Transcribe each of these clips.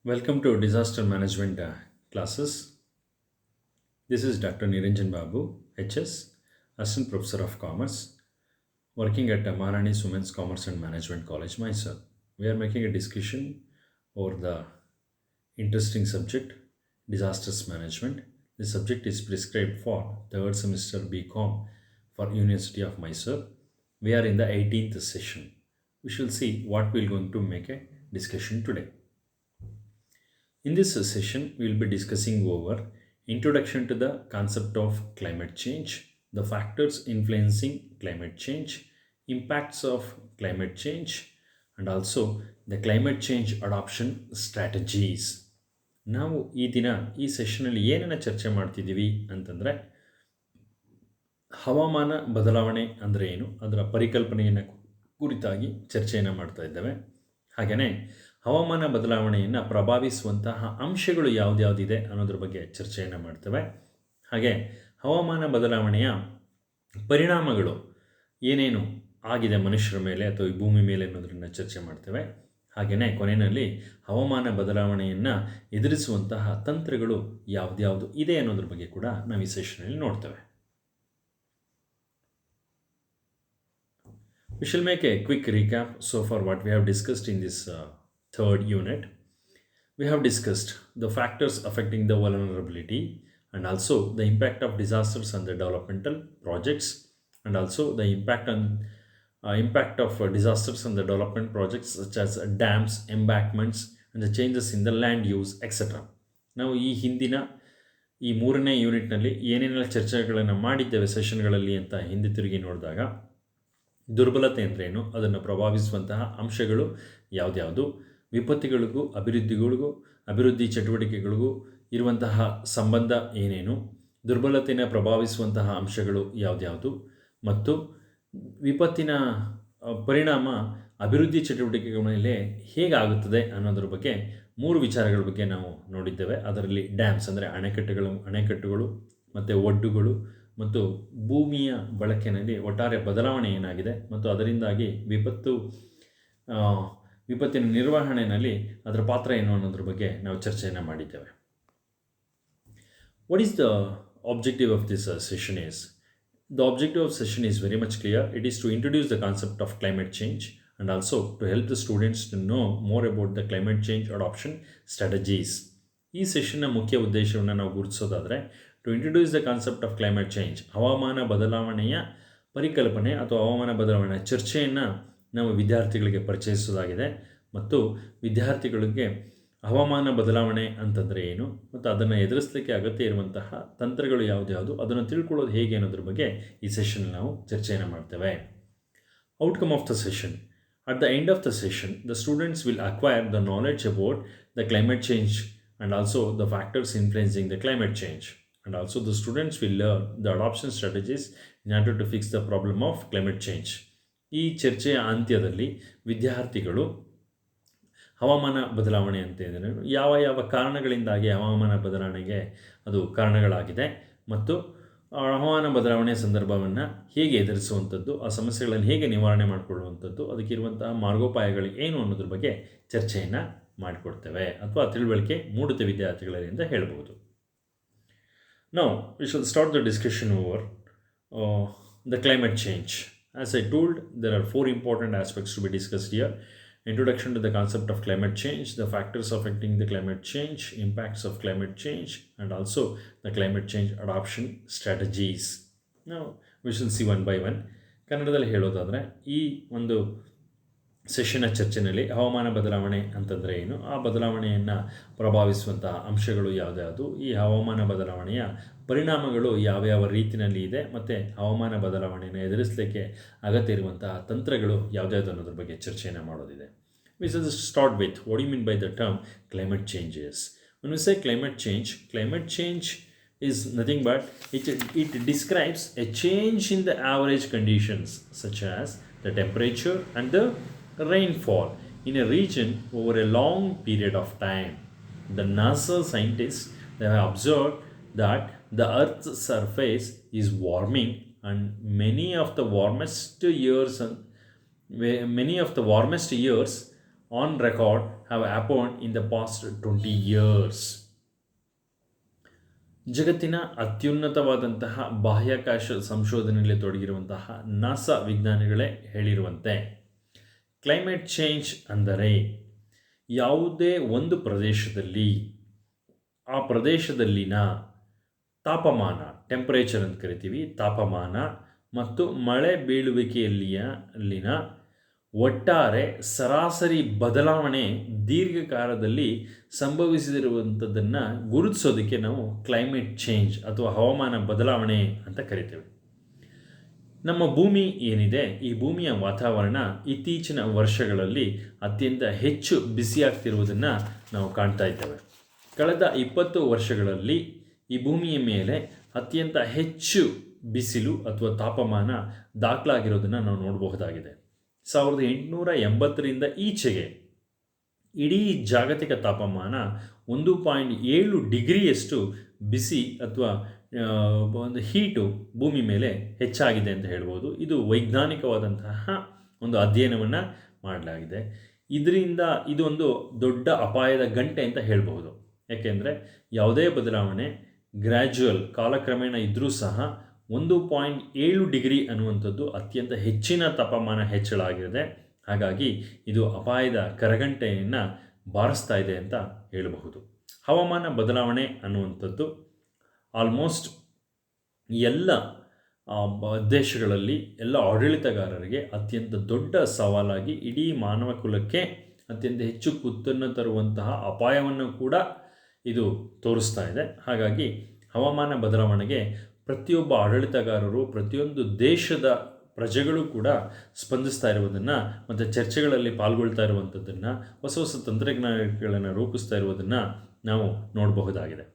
Welcome to disaster management classes. This is Dr. Niranjan Babu, HS, Assistant Professor of Commerce, working at Maharani Women's Commerce and Management College, Mysore. We are making a discussion over the interesting subject, disasters management. This subject is prescribed for third semester BCom for University of Mysore. We are in the 18th session. We shall see what we're going to make a discussion today. In this session, we will be discussing over introduction to the concept of climate change, the factors influencing climate change, impacts of climate change, and also the climate change adoption strategies. ನಾವು ಈ ದಿನ ಈ ಸೆಷನಲ್ಲಿ ಏನನ್ನ ಚರ್ಚೆ ಮಾಡ್ತಿದ್ದೀವಿ ಅಂತಂದರೆ ಹವಾಮಾನ ಬದಲಾವಣೆ ಅಂದರೆ ಏನು ಅದರ ಪರಿಕಲ್ಪನೆಯನ್ನು ಕುರಿತಾಗಿ ಚರ್ಚೆಯನ್ನು ಮಾಡ್ತಾ ಇದ್ದೇವೆ. ಹಾಗೆಯೇ ಹವಾಮಾನ ಬದಲಾವಣೆಯನ್ನು ಪ್ರಭಾವಿಸುವಂತಹ ಅಂಶಗಳು ಯಾವುದ್ಯಾವುದಿದೆ ಅನ್ನೋದ್ರ ಬಗ್ಗೆ ಚರ್ಚೆಯನ್ನು ಮಾಡ್ತೇವೆ. ಹಾಗೆ ಹವಾಮಾನ ಬದಲಾವಣೆಯ ಪರಿಣಾಮಗಳು ಏನೇನು ಆಗಿದೆ ಮನುಷ್ಯರ ಮೇಲೆ ಅಥವಾ ಈ ಭೂಮಿ ಮೇಲೆ ಅನ್ನೋದನ್ನು ಚರ್ಚೆ ಮಾಡ್ತೇವೆ. ಹಾಗೆಯೇ ಕೊನೆಯಲ್ಲಿ ಹವಾಮಾನ ಬದಲಾವಣೆಯನ್ನು ಎದುರಿಸುವಂತಹ ತಂತ್ರಗಳು ಯಾವುದ್ಯಾವುದು ಇದೆ ಅನ್ನೋದ್ರ ಬಗ್ಗೆ ಕೂಡ ನಾವು ಈ ಸೆಷನಲ್ಲಿ ನೋಡ್ತೇವೆ. We shall make a quick recap so far what we have discussed in this third unit. We have discussed the factors affecting the vulnerability and also the impact of disasters on the developmental projects and also the impact of disasters on the development projects such as dams, embankments and the changes in the land use etc. ನಾವು ಈ ಹಿಂದಿನ ಈ ಮೂರನೇ ಯೂನಿಟ್ನಲ್ಲಿ ಏನೇನೆಲ್ಲ ಚರ್ಚೆಗಳನ್ನು ಮಾಡಿದ್ದೇವೆ ಸೆಷನ್ಗಳಲ್ಲಿ ಅಂತ ಹಿಂದೆ ತಿರುಗಿ ನೋಡಿದಾಗ ದುರ್ಬಲತೆ ಅಂದ್ರೇನು, ಅದನ್ನು ಪ್ರಭಾವಿಸುವಂತಹ ಅಂಶಗಳು ಯಾವುದ್ಯಾವುದು, ವಿಪತ್ತುಗಳಿಗೂ ಅಭಿವೃದ್ಧಿ ಚಟುವಟಿಕೆಗಳಿಗೂ ಇರುವಂತಹ ಸಂಬಂಧ ಏನೇನು, ದುರ್ಬಲತೆಯನ್ನು ಪ್ರಭಾವಿಸುವಂತಹ ಅಂಶಗಳು ಯಾವುದ್ಯಾವುದು ಮತ್ತು ವಿಪತ್ತಿನ ಪರಿಣಾಮ ಅಭಿವೃದ್ಧಿ ಚಟುವಟಿಕೆಗಳ ಮೇಲೆ ಹೇಗಾಗುತ್ತದೆ ಅನ್ನೋದ್ರ ಬಗ್ಗೆ ಮೂರು ವಿಚಾರಗಳ ಬಗ್ಗೆ ನಾವು ನೋಡಿದ್ದೇವೆ. ಅದರಲ್ಲಿ ಡ್ಯಾಮ್ಸ್ ಅಂದರೆ ಅಣೆಕಟ್ಟುಗಳು ಮತ್ತು ಒಡ್ಡುಗಳು ಮತ್ತು ಭೂಮಿಯ ಬಳಕೆಯಲ್ಲಿ ಒಟ್ಟಾರೆ ಬದಲಾವಣೆ ಏನಾಗಿದೆ ಮತ್ತು ಅದರಿಂದಾಗಿ ವಿಪತ್ತಿನ ನಿರ್ವಹಣೆಯಲ್ಲಿ ಅದರ ಪಾತ್ರ ಏನು ಅನ್ನೋದ್ರ ಬಗ್ಗೆ ನಾವು ಚರ್ಚೆಯನ್ನು ಮಾಡಿದ್ದೇವೆ. What is the objective of this session is? The objective of session is very much clear. It is to introduce the concept of climate change and also to help the students to know more about the climate change adoption strategies. ಈ ಸೆಷನ್ನ ಮುಖ್ಯ ಉದ್ದೇಶವನ್ನು ನಾವು ಗುರುತಿಸೋದಾದರೆ to introduce the concept of climate change, ಹವಾಮಾನ ಬದಲಾವಣೆಯ ಪರಿಕಲ್ಪನೆ ಅಥವಾ ಹವಾಮಾನ ಬದಲಾವಣೆಯ ಚರ್ಚೆಯನ್ನು ನಾವು ವಿದ್ಯಾರ್ಥಿಗಳಿಗೆ ಪರಿಚಯಿಸೋದಾಗಿದೆ ಮತ್ತು ವಿದ್ಯಾರ್ಥಿಗಳಿಗೆ ಹವಾಮಾನ ಬದಲಾವಣೆ ಅಂತಂದರೆ ಏನು ಮತ್ತು ಅದನ್ನು ಎದುರಿಸಲಿಕ್ಕೆ ಅಗತ್ಯ ಇರುವಂತಹ ತಂತ್ರಗಳು ಯಾವುದ್ಯಾವುದು ಅದನ್ನು ತಿಳ್ಕೊಳ್ಳೋದು ಹೇಗೆ ಅನ್ನೋದ್ರ ಬಗ್ಗೆ ಈ ಸೆಷನ್ ನಾವು ಚರ್ಚೆಯನ್ನು ಮಾಡ್ತೇವೆ. Outcome of the session: at the end of the session the students will acquire the knowledge about the climate change and also the factors influencing the climate change, and also the students will learn the adoption strategies in order to fix the problem of climate change. ಈ ಚರ್ಚೆಯ ಅಂತ್ಯದಲ್ಲಿ ವಿದ್ಯಾರ್ಥಿಗಳು ಹವಾಮಾನ ಬದಲಾವಣೆ ಅಂತ ಹೇಳಿದ್ರೆ ಯಾವ ಕಾರಣಗಳಿಂದಾಗಿ ಹವಾಮಾನ ಬದಲಾವಣೆಗೆ ಅದು ಕಾರಣಗಳಾಗಿದೆ ಮತ್ತು ಹವಾಮಾನ ಬದಲಾವಣೆಯ ಸಂದರ್ಭವನ್ನು ಹೇಗೆ ಎದುರಿಸುವಂಥದ್ದು, ಆ ಸಮಸ್ಯೆಗಳನ್ನು ಹೇಗೆ ನಿವಾರಣೆ ಮಾಡಿಕೊಳ್ಳುವಂಥದ್ದು, ಅದಕ್ಕಿರುವಂತಹ ಮಾರ್ಗೋಪಾಯಗಳು ಏನು ಅನ್ನೋದ್ರ ಬಗ್ಗೆ ಚರ್ಚೆಯನ್ನು ಮಾಡಿಕೊಡ್ತೇವೆ ಅಥವಾ ತಿಳುವಳಿಕೆ ಮೂಡುತ್ತೆ ವಿದ್ಯಾರ್ಥಿಗಳಲ್ಲಿ ಅಂತ ಹೇಳ್ಬೋದು. Now we shall start the discussion over the climate change. As I told, there are four important aspects to be discussed here: introduction to the concept of climate change, the factors affecting the climate change, impacts of climate change, and also the climate change adoption strategies. Now we shall see one by one. ಕನ್ನಡದಲ್ಲಿ ಹೇಳೋದಾದರೆ ಈ ಒಂದು ಸೆಷನ್ನ ಚರ್ಚೆಯಲ್ಲಿ ಹವಾಮಾನ ಬದಲಾವಣೆ ಅಂತಂದರೆ ಏನು, ಆ ಬದಲಾವಣೆಯನ್ನು ಪ್ರಭಾವಿಸುವಂತಹ ಅಂಶಗಳು ಯಾವುದ್ಯಾವುದು, ಈ ಹವಾಮಾನ ಬದಲಾವಣೆಯ ಪರಿಣಾಮಗಳು ಯಾವ್ಯಾವ ರೀತಿಯಲ್ಲಿ ಇದೆ ಮತ್ತು ಹವಾಮಾನ ಬದಲಾವಣೆಯನ್ನು ಎದುರಿಸಲಿಕ್ಕೆ ಅಗತ್ಯ ಇರುವಂತಹ ತಂತ್ರಗಳು ಯಾವುದ್ಯಾವುದು ಅನ್ನೋದ್ರ ಬಗ್ಗೆ ಚರ್ಚೆಯನ್ನು ಮಾಡೋದಿದೆ. We shall start with what do you mean by the term climate changes. When we say climate change is nothing but it describes a change in the average conditions such as the temperature and the rainfall in a region over a long period of time. The NASA scientists, they have observed that the Earth's surface is warming and many of the warmest years on record have happened in the past 20 years. ಜಗತ್ತಿನ ಅತ್ಯುನ್ನತವಾದಂತಹ ಬಾಹ್ಯಾಕಾಶ ಸಂಶೋಧನೆಯಲ್ಲಿ ತೊಡಗಿರುವಂತಹ NASA ವಿಜ್ಞಾನಿಗಳೇ ಹೇಳಿರುವಂತೆ climate change ಅಂದರೆ ಯಾವುದೇ ಒಂದು ಪ್ರದೇಶದಲ್ಲಿ ಆ ಪ್ರದೇಶದಲ್ಲಿನ ತಾಪಮಾನ, ಟೆಂಪರೇಚರ್ ಅಂತ ಕರಿತೀವಿ, ತಾಪಮಾನ ಮತ್ತು ಮಳೆ ಬೀಳುವಿಕೆಯಲ್ಲಿನ ಒಟ್ಟಾರೆ ಸರಾಸರಿ ಬದಲಾವಣೆ ದೀರ್ಘಕಾಲದಲ್ಲಿ ಸಂಭವಿಸಿರುವಂಥದ್ದನ್ನು ಗುರುತಿಸೋದಕ್ಕೆ ನಾವು ಕ್ಲೈಮೇಟ್ ಚೇಂಜ್ ಅಥವಾ ಹವಾಮಾನ ಬದಲಾವಣೆ ಅಂತ ಕರಿತೇವೆ. ನಮ್ಮ ಭೂಮಿ ಏನಿದೆ, ಈ ಭೂಮಿಯ ವಾತಾವರಣ ಇತ್ತೀಚಿನ ವರ್ಷಗಳಲ್ಲಿ ಅತ್ಯಂತ ಹೆಚ್ಚು ಬಿಸಿಯಾಗ್ತಿರುವುದನ್ನು ನಾವು ಕಾಣ್ತಾ ಇದ್ದೇವೆ. ಕಳೆದ 20 ವರ್ಷಗಳಲ್ಲಿ ಈ ಭೂಮಿಯ ಮೇಲೆ ಅತ್ಯಂತ ಹೆಚ್ಚು ಬಿಸಿಲು ಅಥವಾ ತಾಪಮಾನ ದಾಖಲಾಗಿರೋದನ್ನು ನಾವು ನೋಡಬಹುದಾಗಿದೆ. 1880ರಿಂದ ಈಚೆಗೆ ಇಡೀ ಜಾಗತಿಕ ತಾಪಮಾನ 1.7 ಡಿಗ್ರಿಯಷ್ಟು ಬಿಸಿ ಅಥವಾ ಒಂದು ಹೀಟು ಭೂಮಿ ಮೇಲೆ ಹೆಚ್ಚಾಗಿದೆ ಅಂತ ಹೇಳ್ಬೋದು. ಇದು ವೈಜ್ಞಾನಿಕವಾದಂತಹ ಒಂದು ಅಧ್ಯಯನವನ್ನು ಮಾಡಲಾಗಿದೆ. ಇದರಿಂದ ಇದು ಒಂದು ದೊಡ್ಡ ಅಪಾಯದ ಗಂಟೆ ಅಂತ ಹೇಳ್ಬೋದು. ಯಾಕೆಂದರೆ ಯಾವುದೇ ಬದಲಾವಣೆ ಗ್ರ್ಯಾಜುವಲ್ ಕಾಲಕ್ರಮೇಣ ಇದ್ದರೂ ಸಹ 1.7 ಡಿಗ್ರಿ ಅನ್ನುವಂಥದ್ದು ಅತ್ಯಂತ ಹೆಚ್ಚಿನ ತಾಪಮಾನ ಹೆಚ್ಚಳ ಆಗಿದೆ. ಹಾಗಾಗಿ ಇದು ಅಪಾಯದ ಕರಗಂಟೆಯನ್ನು ಬಾರಿಸ್ತಾ ಇದೆ ಅಂತ ಹೇಳಬಹುದು. ಹವಾಮಾನ ಬದಲಾವಣೆ ಅನ್ನುವಂಥದ್ದು ಆಲ್ಮೋಸ್ಟ್ ಎಲ್ಲ ದೇಶಗಳಲ್ಲಿ ಎಲ್ಲ ಆಡಳಿತಗಾರರಿಗೆ ಅತ್ಯಂತ ದೊಡ್ಡ ಸವಾಲಾಗಿ ಇಡೀ ಮಾನವ ಕುಲಕ್ಕೆ ಅತ್ಯಂತ ಹೆಚ್ಚು ಕುತ್ತನ್ನು ತರುವಂತಹ ಅಪಾಯವನ್ನು ಕೂಡ ಇದು ತೋರಿಸ್ತಾ ಇದೆ. ಹಾಗಾಗಿ ಹವಾಮಾನ ಬದಲಾವಣೆಗೆ ಪ್ರತಿಯೊಬ್ಬ ಆಡಳಿತಗಾರರು, ಪ್ರತಿಯೊಂದು ದೇಶದ ಪ್ರಜೆಗಳು ಕೂಡ ಸ್ಪಂದಿಸ್ತಾ ಇರುವುದನ್ನು ಮತ್ತು ಚರ್ಚೆಗಳಲ್ಲಿ ಪಾಲ್ಗೊಳ್ತಾ ಇರುವಂಥದ್ದನ್ನು, ಹೊಸ ಹೊಸ ತಂತ್ರಜ್ಞಾನಗಳನ್ನು ರೂಪಿಸ್ತಾ ಇರುವುದನ್ನು ನಾವು ನೋಡಬಹುದಾಗಿದೆ.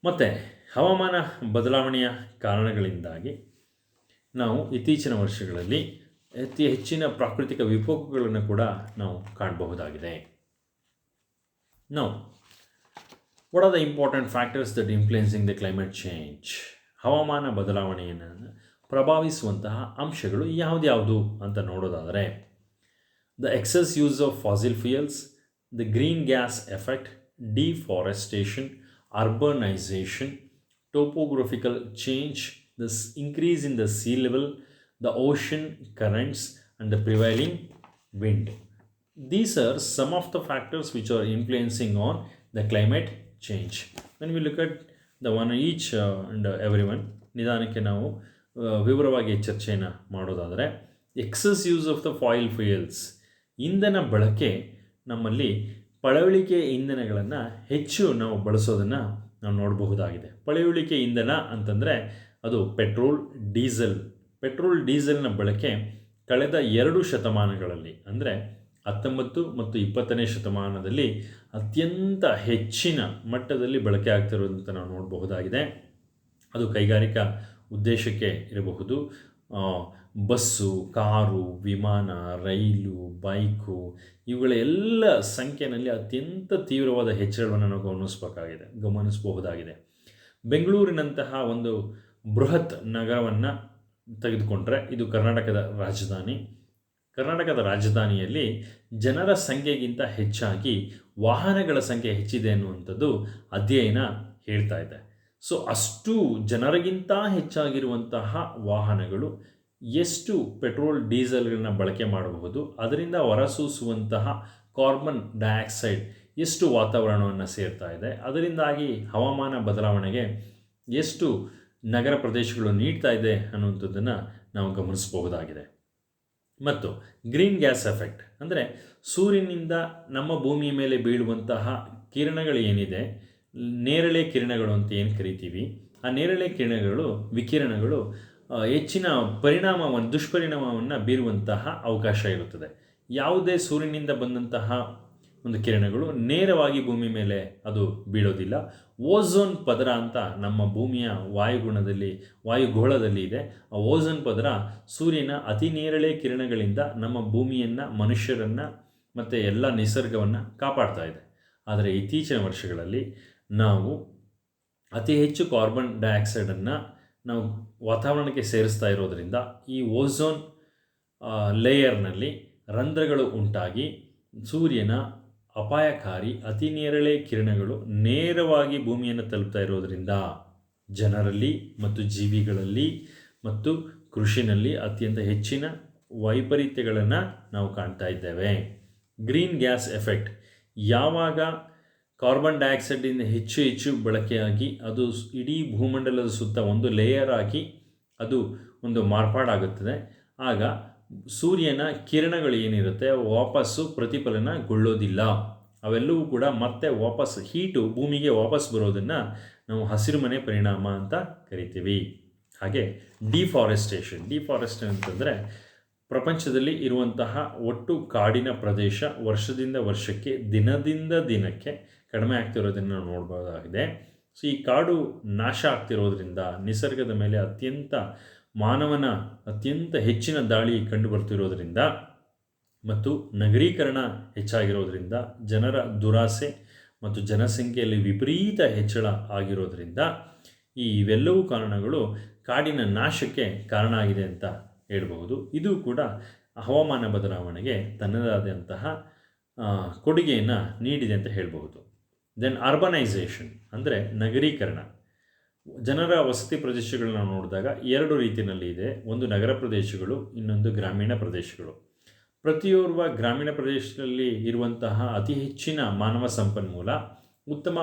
ಮತ್ತು ಹವಾಮಾನ ಬದಲಾವಣೆಯ ಕಾರಣಗಳಿಂದಾಗಿ ನಾವು ಇತ್ತೀಚಿನ ವರ್ಷಗಳಲ್ಲಿ ಅತಿ ಹೆಚ್ಚಿನ ಪ್ರಾಕೃತಿಕ ವಿಕೋಪಗಳನ್ನು ಕೂಡ ನಾವು ಕಾಣಬಹುದಾಗಿದೆ. ನಾವು what are the important factors that influencing the climate change? ಹವಾಮಾನ ಬದಲಾವಣೆಯನ್ನು ಪ್ರಭಾವಿಸುವಂತಹ ಅಂಶಗಳು ಯಾವುದ್ಯಾವುದು ಅಂತ ನೋಡೋದಾದರೆ, the excess use of fossil fuels, the green gas effect, deforestation, urbanization, topographical change, the increase in the sea level, the ocean currents and the prevailing wind. These are some of the factors which are influencing on the climate change. When we look at the one each and everyone, ನಿಧಾನಕ್ಕೆ ನಾವು ವಿವರವಾಗಿ ಚರ್ಚೆಯನ್ನು ಮಾಡೋದಾದರೆ, excess use of the fossil fuels, ಇಂಧನ ಬಳಕೆ ನಮ್ಮಲ್ಲಿ ಪಳವಳಿಕೆ ಇಂಧನಗಳನ್ನು ಹೆಚ್ಚು ನಾವು ಬಳಸೋದನ್ನು ನಾವು ನೋಡಬಹುದಾಗಿದೆ. ಪಳವಳಿಕೆ ಇಂಧನ ಅಂತಂದರೆ ಅದು ಪೆಟ್ರೋಲ್, ಡೀಸೆಲ್ನ ಬಳಕೆ ಕಳೆದ 2 ಶತಮಾನಗಳಲ್ಲಿ ಅಂದರೆ 19 ಮತ್ತು 20ನೇ ಶತಮಾನದಲ್ಲಿ ಅತ್ಯಂತ ಹೆಚ್ಚಿನ ಮಟ್ಟದಲ್ಲಿ ಬಳಕೆ ಆಗ್ತಿರೋದಂತ ನಾವು ನೋಡಬಹುದಾಗಿದೆ. ಅದು ಕೈಗಾರಿಕಾ ಉದ್ದೇಶಕ್ಕೆ ಇರಬಹುದು, ಬಸ್ಸು, ಕಾರು, ವಿಮಾನ, ರೈಲು, ಬೈಕು, ಇವುಗಳ ಎಲ್ಲ ಸಂಖ್ಯೆಯಲ್ಲಿ ಅತ್ಯಂತ ತೀವ್ರವಾದ ಹೆಚ್ಚಳವನ್ನು ನಾವು ಗಮನಿಸಬಹುದಾಗಿದೆ. ಬೆಂಗಳೂರಿನಂತಹ ಒಂದು ಬೃಹತ್ ನಗರವನ್ನು ತೆಗೆದುಕೊಂಡ್ರೆ, ಇದು ಕರ್ನಾಟಕದ ರಾಜಧಾನಿಯಲ್ಲಿ ಜನರ ಸಂಖ್ಯೆಗಿಂತ ಹೆಚ್ಚಾಗಿ ವಾಹನಗಳ ಸಂಖ್ಯೆ ಹೆಚ್ಚಿದೆ ಅನ್ನುವಂಥದ್ದು ಅಧ್ಯಯನ ಹೇಳ್ತಾ ಇದೆ. ಸೊ ಅಷ್ಟು ಜನರಿಗಿಂತ ಹೆಚ್ಚಾಗಿರುವಂತಹ ವಾಹನಗಳು ಎಷ್ಟು ಪೆಟ್ರೋಲ್, ಡೀಸೆಲ್ಗಳನ್ನ ಬಳಕೆ ಮಾಡಬಹುದು, ಅದರಿಂದ ಹೊರಸೂಸುವಂತಹ ಕಾರ್ಬನ್ ಡೈಆಕ್ಸೈಡ್ ಎಷ್ಟು ವಾತಾವರಣವನ್ನು ಸೇರ್ತಾ ಇದೆ, ಅದರಿಂದಾಗಿ ಹವಾಮಾನ ಬದಲಾವಣೆಗೆ ಎಷ್ಟು ನಗರ ಪ್ರದೇಶಗಳು ನೀಡ್ತಾ ಇದೆ ಅನ್ನುವಂಥದ್ದನ್ನು ನಾವು ಗಮನಿಸಬಹುದಾಗಿದೆ. ಮತ್ತು ಗ್ರೀನ್ ಗ್ಯಾಸ್ ಎಫೆಕ್ಟ್ ಅಂದರೆ ಸೂರ್ಯನಿಂದ ನಮ್ಮ ಭೂಮಿಯ ಮೇಲೆ ಬೀಳುವಂತಹ ಕಿರಣಗಳು ಏನಿದೆ, ನೇರಳೆ ಕಿರಣಗಳು ಅಂತ ಏನು ಕರಿತೀವಿ, ಆ ನೇರಳೆ ವಿಕಿರಣಗಳು ಹೆಚ್ಚಿನ ದುಷ್ಪರಿಣಾಮವನ್ನು ಬೀರುವಂತಹ ಅವಕಾಶ ಇರುತ್ತದೆ. ಯಾವುದೇ ಸೂರ್ಯನಿಂದ ಬಂದಂತಹ ಒಂದು ಕಿರಣಗಳು ನೇರವಾಗಿ ಭೂಮಿ ಮೇಲೆ ಅದು ಬೀಳೋದಿಲ್ಲ. ಓಝೋನ್ ಪದರ ಅಂತ ನಮ್ಮ ಭೂಮಿಯ ವಾಯುಗೋಳದಲ್ಲಿ ಇದೆ. ಆ ಓಝೋನ್ ಪದರ ಸೂರ್ಯನ ಅತಿ ನೇರಳೆ ಕಿರಣಗಳಿಂದ ನಮ್ಮ ಭೂಮಿಯನ್ನು, ಮನುಷ್ಯರನ್ನು ಮತ್ತು ಎಲ್ಲ ನಿಸರ್ಗವನ್ನು ಕಾಪಾಡ್ತಾ ಇದೆ. ಆದರೆ ಇತ್ತೀಚಿನ ವರ್ಷಗಳಲ್ಲಿ ನಾವು ಅತಿ ಹೆಚ್ಚು ಕಾರ್ಬನ್ ಡೈಆಕ್ಸೈಡನ್ನು ನಾವು ವಾತಾವರಣಕ್ಕೆ ಸೇರಿಸ್ತಾ ಇರೋದರಿಂದ ಈ ಓಝೋನ್ ಲೇಯರ್ನಲ್ಲಿ ರಂಧ್ರಗಳು ಉಂಟಾಗಿ ಸೂರ್ಯನ ಅಪಾಯಕಾರಿ ಅತಿ ನೇರಳೆ ಕಿರಣಗಳು ನೇರವಾಗಿ ಭೂಮಿಯನ್ನು ತಲುಪ್ತಾ ಇರೋದರಿಂದ ಜನರಲ್ಲಿ ಮತ್ತು ಜೀವಿಗಳಲ್ಲಿ ಮತ್ತು ಕೃಷಿನಲ್ಲಿ ಅತ್ಯಂತ ಹೆಚ್ಚಿನ ವೈಪರೀತ್ಯಗಳನ್ನು ನಾವು ಕಾಣ್ತಾ ಇದ್ದೇವೆ. ಗ್ರೀನ್ ಗ್ಯಾಸ್ ಎಫೆಕ್ಟ್, ಯಾವಾಗ ಕಾರ್ಬನ್ ಡೈಆಕ್ಸೈಡಿಂದ ಹೆಚ್ಚು ಹೆಚ್ಚು ಬಳಕೆಯಾಗಿ ಅದು ಇಡೀ ಭೂಮಂಡಲದ ಸುತ್ತ ಒಂದು ಲೇಯರ್ ಆಗಿ ಅದು ಒಂದು ಮಾರ್ಪಾಡಾಗುತ್ತದೆ, ಆಗ ಸೂರ್ಯನ ಕಿರಣಗಳು ಏನಿರುತ್ತೆ ವಾಪಸ್ಸು ಪ್ರತಿಫಲನಗೊಳ್ಳೋದಿಲ್ಲ. ಅವೆಲ್ಲವೂ ಕೂಡ ಮತ್ತೆ ವಾಪಸ್ ಹೀಟು ಭೂಮಿಗೆ ವಾಪಸ್ ಬರೋದನ್ನು ನಾವು ಹಸಿರುಮನೆ ಪರಿಣಾಮ ಅಂತ ಕರಿತೀವಿ. ಹಾಗೆ ಡಿಫಾರೆಸ್ಟೇಷನ್ ಅಂತಂದರೆ ಪ್ರಪಂಚದಲ್ಲಿ ಇರುವಂತಹ ಒಟ್ಟು ಕಾಡಿನ ಪ್ರದೇಶ ವರ್ಷದಿಂದ ವರ್ಷಕ್ಕೆ ದಿನದಿಂದ ದಿನಕ್ಕೆ ಕಡಿಮೆ ಆಗ್ತಿರೋದನ್ನು ನಾವು ನೋಡ್ಬೋದಾಗಿದೆ. ಸೊ ಈ ಕಾಡು ನಾಶ ಆಗ್ತಿರೋದ್ರಿಂದ ನಿಸರ್ಗದ ಮೇಲೆ ಮಾನವನ ಅತ್ಯಂತ ಹೆಚ್ಚಿನ ದಾಳಿ ಕಂಡು ಬರ್ತಿರೋದ್ರಿಂದ ಮತ್ತು ನಗರೀಕರಣ ಹೆಚ್ಚಾಗಿರೋದ್ರಿಂದ ಜನರ ದುರಾಸೆ ಮತ್ತು ಜನಸಂಖ್ಯೆಯಲ್ಲಿ ವಿಪರೀತ ಹೆಚ್ಚಳ ಆಗಿರೋದ್ರಿಂದ ಇವೆಲ್ಲವೂ ಕಾರಣಗಳು ಕಾಡಿನ ನಾಶಕ್ಕೆ ಕಾರಣ ಆಗಿದೆ ಅಂತ ಹೇಳಬಹುದು. ಇದು ಕೂಡ ಹವಾಮಾನ ಬದಲಾವಣೆಗೆ ತನ್ನದಾದಂತಹ ಕೊಡುಗೆಯನ್ನು ನೀಡಿದೆ ಅಂತ ಹೇಳಬಹುದು. ದೆನ್ ಅರ್ಬನೈಸೇಷನ್ ಅಂದರೆ ನಗರೀಕರಣ. ಜನರ ವಸತಿ ಪ್ರದೇಶಗಳನ್ನ ನೋಡಿದಾಗ ಎರಡು ರೀತಿಯಲ್ಲಿ ಇದೆ. ಒಂದು ನಗರ ಪ್ರದೇಶಗಳು, ಇನ್ನೊಂದು ಗ್ರಾಮೀಣ ಪ್ರದೇಶಗಳು. ಪ್ರತಿಯೋರ್ವ ಗ್ರಾಮೀಣ ಪ್ರದೇಶದಲ್ಲಿ ಇರುವಂತಹ ಅತಿ ಹೆಚ್ಚಿನ ಮಾನವ ಸಂಪನ್ಮೂಲ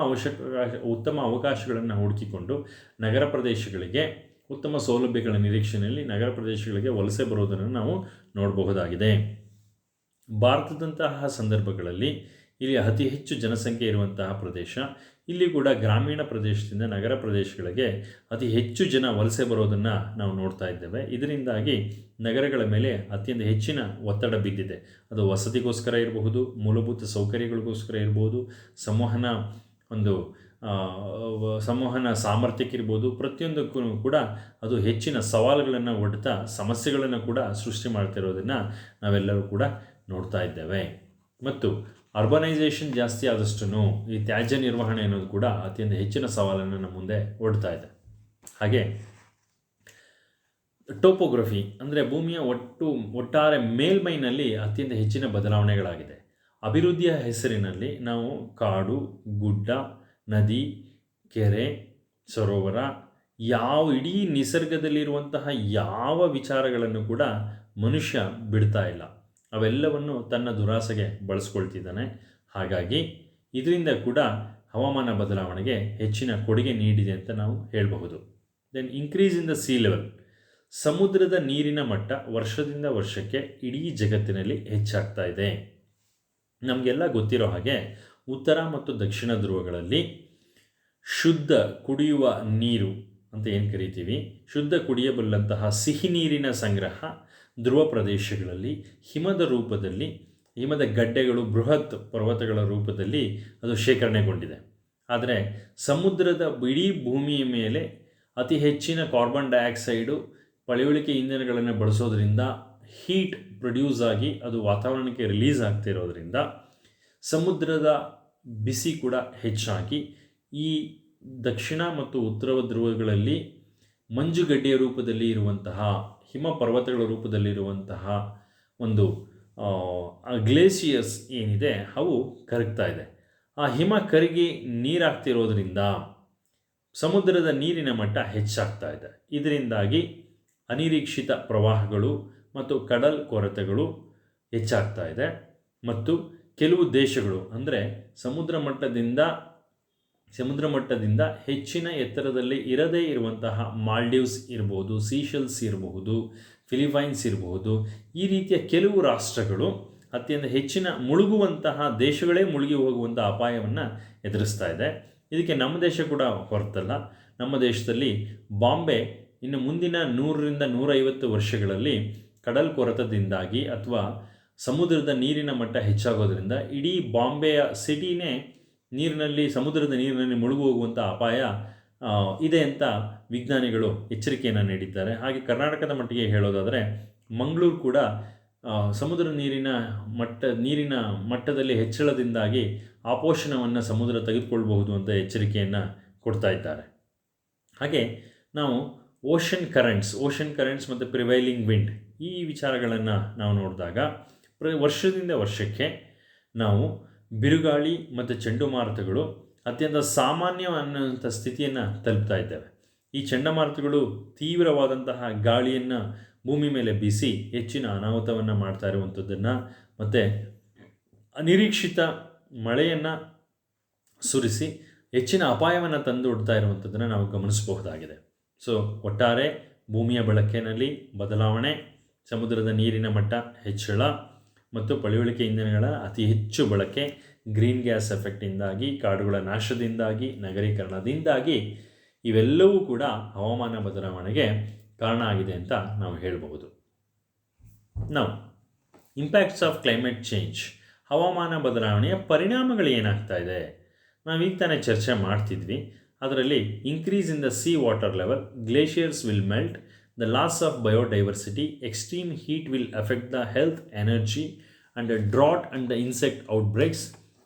ಉತ್ತಮ ಅವಕಾಶಗಳನ್ನು ಹುಡುಕಿಕೊಂಡು ನಗರ ಪ್ರದೇಶಗಳಿಗೆ ಉತ್ತಮ ಸೌಲಭ್ಯಗಳ ನಿರೀಕ್ಷೆಯಲ್ಲಿ ನಗರ ಪ್ರದೇಶಗಳಿಗೆ ವಲಸೆ ಬರೋದನ್ನು ನಾವು ನೋಡಬಹುದಾಗಿದೆ. ಭಾರತದಂತಹ ಸಂದರ್ಭಗಳಲ್ಲಿ ಇಲ್ಲಿ ಅತಿ ಹೆಚ್ಚು ಜನಸಂಖ್ಯೆ ಇರುವಂತಹ ಪ್ರದೇಶ. ಇಲ್ಲಿ ಕೂಡ ಗ್ರಾಮೀಣ ಪ್ರದೇಶದಿಂದ ನಗರ ಪ್ರದೇಶಗಳಿಗೆ ಅತಿ ಹೆಚ್ಚು ಜನ ವಲಸೆ ಬರೋದನ್ನು ನಾವು ನೋಡ್ತಾ ಇದ್ದೇವೆ. ಇದರಿಂದಾಗಿ ನಗರಗಳ ಮೇಲೆ ಅತ್ಯಂತ ಹೆಚ್ಚಿನ ಒತ್ತಡ ಬಿದ್ದಿದೆ. ಅದು ವಸತಿಗೋಸ್ಕರ ಇರಬಹುದು, ಮೂಲಭೂತ ಸೌಕರ್ಯಗಳಿಗೋಸ್ಕರ ಇರ್ಬೋದು, ಸಂವಹನ ಸಾಮರ್ಥ್ಯಕ್ಕಿರ್ಬೋದು, ಪ್ರತಿಯೊಂದಕ್ಕೂ ಕೂಡ ಅದು ಹೆಚ್ಚಿನ ಸವಾಲುಗಳನ್ನು ಒಡ್ತಾ ಸಮಸ್ಯೆಗಳನ್ನು ಕೂಡ ಸೃಷ್ಟಿ ಮಾಡ್ತಿರೋದನ್ನು ನಾವೆಲ್ಲರೂ ಕೂಡ ನೋಡ್ತಾ ಇದ್ದೇವೆ. ಮತ್ತು ಅರ್ಬನೈಸೇಷನ್ ಜಾಸ್ತಿ ಆದಷ್ಟು ಈ ತ್ಯಾಜ್ಯ ನಿರ್ವಹಣೆ ಅನ್ನೋದು ಕೂಡ ಅತ್ಯಂತ ಹೆಚ್ಚಿನ ಸವಾಲನ್ನು ನಮ್ಮ ಮುಂದೆ ಒಡ್ತಾ ಇದೆ. ಹಾಗೆ ಟೋಪೋಗ್ರಫಿ ಅಂದರೆ ಭೂಮಿಯ ಒಟ್ಟಾರೆ ಮೇಲ್ಮೈನಲ್ಲಿ ಅತ್ಯಂತ ಹೆಚ್ಚಿನ ಬದಲಾವಣೆಗಳಾಗಿದೆ. ಅಭಿವೃದ್ಧಿಯ ಹೆಸರಿನಲ್ಲಿ ನಾವು ಕಾಡು, ಗುಡ್ಡ, ನದಿ, ಕೆರೆ, ಸರೋವರ, ಇಡೀ ನಿಸರ್ಗದಲ್ಲಿರುವಂತಹ ಯಾವ ವಿಚಾರಗಳನ್ನು ಕೂಡ ಮನುಷ್ಯ ಬಿಡ್ತಾ ಇಲ್ಲ. ಅವೆಲ್ಲವನ್ನು ತನ್ನ ದುರಾಸೆಗೆ ಬಳಸ್ಕೊಳ್ತಿದ್ದಾನೆ. ಹಾಗಾಗಿ ಇದರಿಂದ ಕೂಡ ಹವಾಮಾನ ಬದಲಾವಣೆಗೆ ಹೆಚ್ಚಿನ ಕೊಡುಗೆ ನೀಡಿದೆ ಅಂತ ನಾವು ಹೇಳಬಹುದು. Then increase in the sea level, ಸಮುದ್ರದ ನೀರಿನ ಮಟ್ಟ ವರ್ಷದಿಂದ ವರ್ಷಕ್ಕೆ ಇಡೀ ಜಗತ್ತಿನಲ್ಲಿ ಹೆಚ್ಚಾಗ್ತಾ ಇದೆ. ನಮಗೆಲ್ಲ ಗೊತ್ತಿರೋ ಹಾಗೆ ಉತ್ತರ ಮತ್ತು ದಕ್ಷಿಣ ಧ್ರುವಗಳಲ್ಲಿ ಶುದ್ಧ ಕುಡಿಯುವ ನೀರು ಅಂತ ಏನು ಕರಿತೀವಿ, ಶುದ್ಧ ಕುಡಿಯಬಲ್ಲಂತಹ ಸಿಹಿ ನೀರಿನ ಸಂಗ್ರಹ ಧ್ರುವ ಪ್ರದೇಶಗಳಲ್ಲಿ ಹಿಮದ ಗಡ್ಡೆಗಳು, ಬೃಹತ್ ಪರ್ವತಗಳ ರೂಪದಲ್ಲಿ ಅದು ಶೇಖರಣೆಗೊಂಡಿದೆ. ಆದರೆ ಸಮುದ್ರದ ಇಡೀ ಭೂಮಿಯ ಮೇಲೆ ಅತಿ ಹೆಚ್ಚಿನ ಕಾರ್ಬನ್ ಡೈಆಕ್ಸೈಡು ಪಳೆಯುಳಿಕೆ ಇಂಧನಗಳನ್ನು ಬಳಸೋದ್ರಿಂದ ಹೀಟ್ ಪ್ರೊಡ್ಯೂಸ್ ಆಗಿ ಅದು ವಾತಾವರಣಕ್ಕೆ ರಿಲೀಸ್ ಆಗ್ತಿರೋದ್ರಿಂದ ಸಮುದ್ರದ ಬಿಸಿ ಕೂಡ ಹೆಚ್ಚಾಗಿ ಈ ದಕ್ಷಿಣ ಮತ್ತು ಉತ್ತರ ಧ್ರುವಗಳಲ್ಲಿ ಮಂಜುಗಡ್ಡೆಯ ರೂಪದಲ್ಲಿ ಇರುವಂತಹ ಹಿಮ ಪರ್ವತಗಳ ರೂಪದಲ್ಲಿರುವಂತಹ ಒಂದು ಗ್ಲೇಸಿಯರ್ಸ್ ಏನಿದೆ ಅವು ಕರಗ್ತಾ ಇದೆ. ಆ ಹಿಮ ಕರಗಿ ನೀರಾಗ್ತಿರೋದ್ರಿಂದ ಸಮುದ್ರದ ನೀರಿನ ಮಟ್ಟ ಹೆಚ್ಚಾಗ್ತಾ ಇದೆ. ಇದರಿಂದಾಗಿ ಅನಿರೀಕ್ಷಿತ ಪ್ರವಾಹಗಳು ಮತ್ತು ಕಡಲ್ ಕೊರೆತಗಳು ಹೆಚ್ಚಾಗ್ತಾ ಇದೆ. ಮತ್ತು ಕೆಲವು ದೇಶಗಳು ಅಂದರೆ ಸಮುದ್ರ ಮಟ್ಟದಿಂದ ಹೆಚ್ಚಿನ ಎತ್ತರದಲ್ಲಿ ಇರದೇ ಇರುವಂತಹ ಮಾಲ್ಡೀವ್ಸ್ ಇರಬಹುದು, ಸೀಶೆಲ್ಸ್ ಇರಬಹುದು, ಫಿಲಿಪೈನ್ಸ್ ಇರಬಹುದು, ಈ ರೀತಿಯ ಕೆಲವು ರಾಷ್ಟ್ರಗಳು ಅತ್ಯಂತ ಹೆಚ್ಚಿನ ಮುಳುಗುವಂತಹ ದೇಶಗಳೇ ಮುಳುಗಿ ಹೋಗುವಂತಹ ಅಪಾಯವನ್ನು ಎದುರಿಸ್ತಾ ಇದೆ. ಇದಕ್ಕೆ ನಮ್ಮ ದೇಶ ಕೂಡ ಹೊರತಲ್ಲ. ನಮ್ಮ ದೇಶದಲ್ಲಿ ಬಾಂಬೆ ಇನ್ನು ಮುಂದಿನ 100ರಿಂದ 150 ವರ್ಷಗಳಲ್ಲಿ ಕಡಲ್ ಕೊರೆತದಿಂದಾಗಿ ಅಥವಾ ಸಮುದ್ರದ ನೀರಿನ ಮಟ್ಟ ಹೆಚ್ಚಾಗೋದ್ರಿಂದ ಇಡೀ ಬಾಂಬೆಯ ಸಿಟಿನೇ ಸಮುದ್ರದ ನೀರಿನಲ್ಲಿ ಮುಳುಗು ಹೋಗುವಂಥ ಅಪಾಯ ಇದೆ ಅಂತ ವಿಜ್ಞಾನಿಗಳು ಎಚ್ಚರಿಕೆಯನ್ನು ನೀಡಿದ್ದಾರೆ. ಹಾಗೆ ಕರ್ನಾಟಕದ ಮಟ್ಟಿಗೆ ಹೇಳೋದಾದರೆ ಮಂಗಳೂರು ಕೂಡ ಸಮುದ್ರ ನೀರಿನ ಮಟ್ಟದಲ್ಲಿ ಹೆಚ್ಚಳದಿಂದಾಗಿ ಆಪೋಷಣವನ್ನು ಸಮುದ್ರ ತೆಗೆದುಕೊಳ್ಬಹುದು ಅಂತ ಎಚ್ಚರಿಕೆಯನ್ನು ಕೊಡ್ತಾ ಇದ್ದಾರೆ. ಹಾಗೆ ನಾವು ಓಷನ್ ಕರೆಂಟ್ಸ್ ಮತ್ತು ಪ್ರಿವೈಲಿಂಗ್ ವಿಂಡ್ ಈ ವಿಚಾರಗಳನ್ನು ನಾವು ನೋಡಿದಾಗ ವರ್ಷದಿಂದ ವರ್ಷಕ್ಕೆ ನಾವು ಬಿರುಗಾಳಿ ಮತ್ತು ಚಂಡಮಾರುತಗಳು ಅತ್ಯಂತ ಸಾಮಾನ್ಯ ಅನ್ನುವಂಥ ಸ್ಥಿತಿಯನ್ನು ತಲುಪ್ತಾ ಇದ್ದೇವೆ. ಈ ಚಂಡಮಾರುತಗಳು ತೀವ್ರವಾದಂತಹ ಗಾಳಿಯನ್ನು ಭೂಮಿ ಮೇಲೆ ಬೀಸಿ ಹೆಚ್ಚಿನ ಅನಾಹುತವನ್ನು ಮಾಡ್ತಾ ಇರುವಂಥದ್ದನ್ನು ಮತ್ತು ಅನಿರೀಕ್ಷಿತ ಮಳೆಯನ್ನು ಸುರಿಸಿ ಹೆಚ್ಚಿನ ಅಪಾಯವನ್ನು ತಂದೊಡ್ತಾ ಇರುವಂಥದ್ದನ್ನು ನಾವು ಗಮನಿಸಬಹುದಾಗಿದೆ. ಸೊ ಒಟ್ಟಾರೆ ಭೂಮಿಯ ಬಳಕೆಯಲ್ಲಿ ಬದಲಾವಣೆ, ಸಮುದ್ರದ ನೀರಿನ ಮಟ್ಟ ಹೆಚ್ಚಳ ಮತ್ತು ಪಳೆಯುಳಿಕೆ ಇಂಧನಗಳ ಅತಿ ಹೆಚ್ಚು ಬಳಕೆ, ಗ್ರೀನ್ ಗ್ಯಾಸ್ ಎಫೆಕ್ಟಿಂದಾಗಿ, ಕಾಡುಗಳ ನಾಶದಿಂದಾಗಿ, ನಗರೀಕರಣದಿಂದಾಗಿ ಇವೆಲ್ಲವೂ ಕೂಡ ಹವಾಮಾನ ಬದಲಾವಣೆಗೆ ಕಾರಣ ಆಗಿದೆ ಅಂತ ನಾವು ಹೇಳಬಹುದು. ನಾವು ಇಂಪ್ಯಾಕ್ಟ್ಸ್ ಆಫ್ ಕ್ಲೈಮೇಟ್ ಚೇಂಜ್, ಹವಾಮಾನ ಬದಲಾವಣೆಯ ಪರಿಣಾಮಗಳು ಏನಾಗ್ತಾ ಇದೆ, ನಾವೀಗ ತಾನೇ ಚರ್ಚೆ ಮಾಡ್ತಿದ್ವಿ. ಅದರಲ್ಲಿ increase in the sea water level, glaciers will melt, the loss of biodiversity, extreme heat will affect the health, energy and a drought and the insect outbreaks,